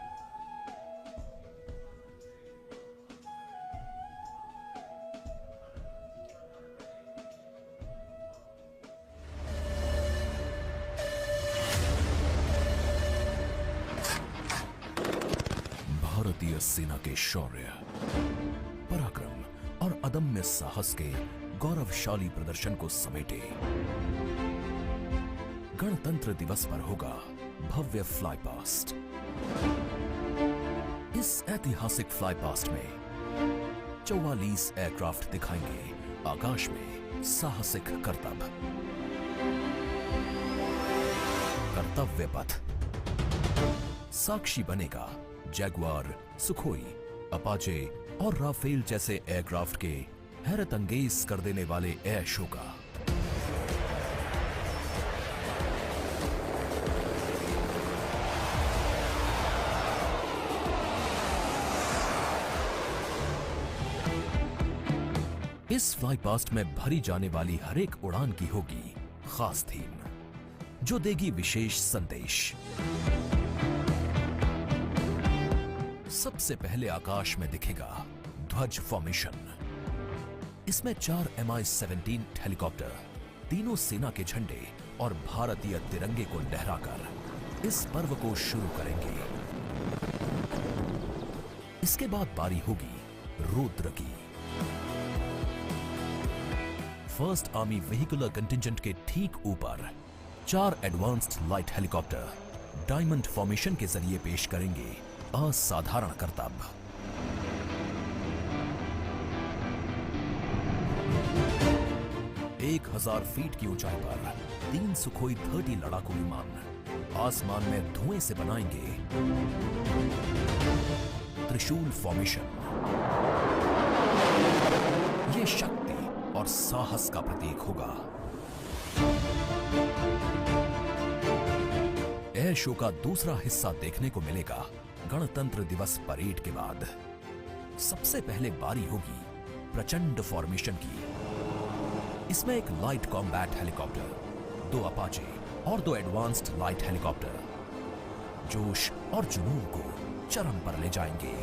भारतीय सेना के शौर्य, पराक्रम और अदम्य साहस के गौरवशाली प्रदर्शन को समेटे गणतंत्र दिवस पर होगा भव्य फ्लाई पास्ट। इस ऐतिहासिक फ्लाई पास्ट में 44 एयरक्राफ्ट दिखाएंगे आकाश में साहसिक करतब। कर्तव्य पथ साक्षी बनेगा जैगुआर, सुखोई, अपाचे और राफेल जैसे एयरक्राफ्ट के हैरत अंगेज कर देने वाले एयर शो का। इस फ्लाई पास्ट में भरी जाने वाली हर एक उड़ान की होगी खास थीम, जो देगी विशेष संदेश। सबसे पहले आकाश में दिखेगा ध्वज फॉर्मेशन। इसमें 4 Mi-17 हेलीकॉप्टर तीनों सेना के झंडे और भारतीय तिरंगे को लहराकर इस पर्व को शुरू करेंगे। इसके बाद बारी होगी रुद्र की। फर्स्ट आर्मी व्हीकुलर कंटिंजेंट के ठीक ऊपर 4 advanced light helicopter diamond formation के जरिए पेश करेंगे असाधारण करतब। एक 1000 फीट की ऊंचाई पर 3 सुखोई 30 लड़ाकू विमान आसमान में धुएं से बनाएंगे त्रिशूल फॉर्मेशन। ये शक्ति और साहस का प्रतीक होगा। एयर शो का दूसरा हिस्सा देखने को मिलेगा गणतंत्र दिवस परेड के बाद। सबसे पहले बारी होगी प्रचंड फॉर्मेशन की। इसमें एक लाइट कॉम्बैट हेलीकॉप्टर, 2 अपाचे और 2 एडवांस्ड लाइट हेलीकॉप्टर जोश और जुनून को चरम पर ले जाएंगे।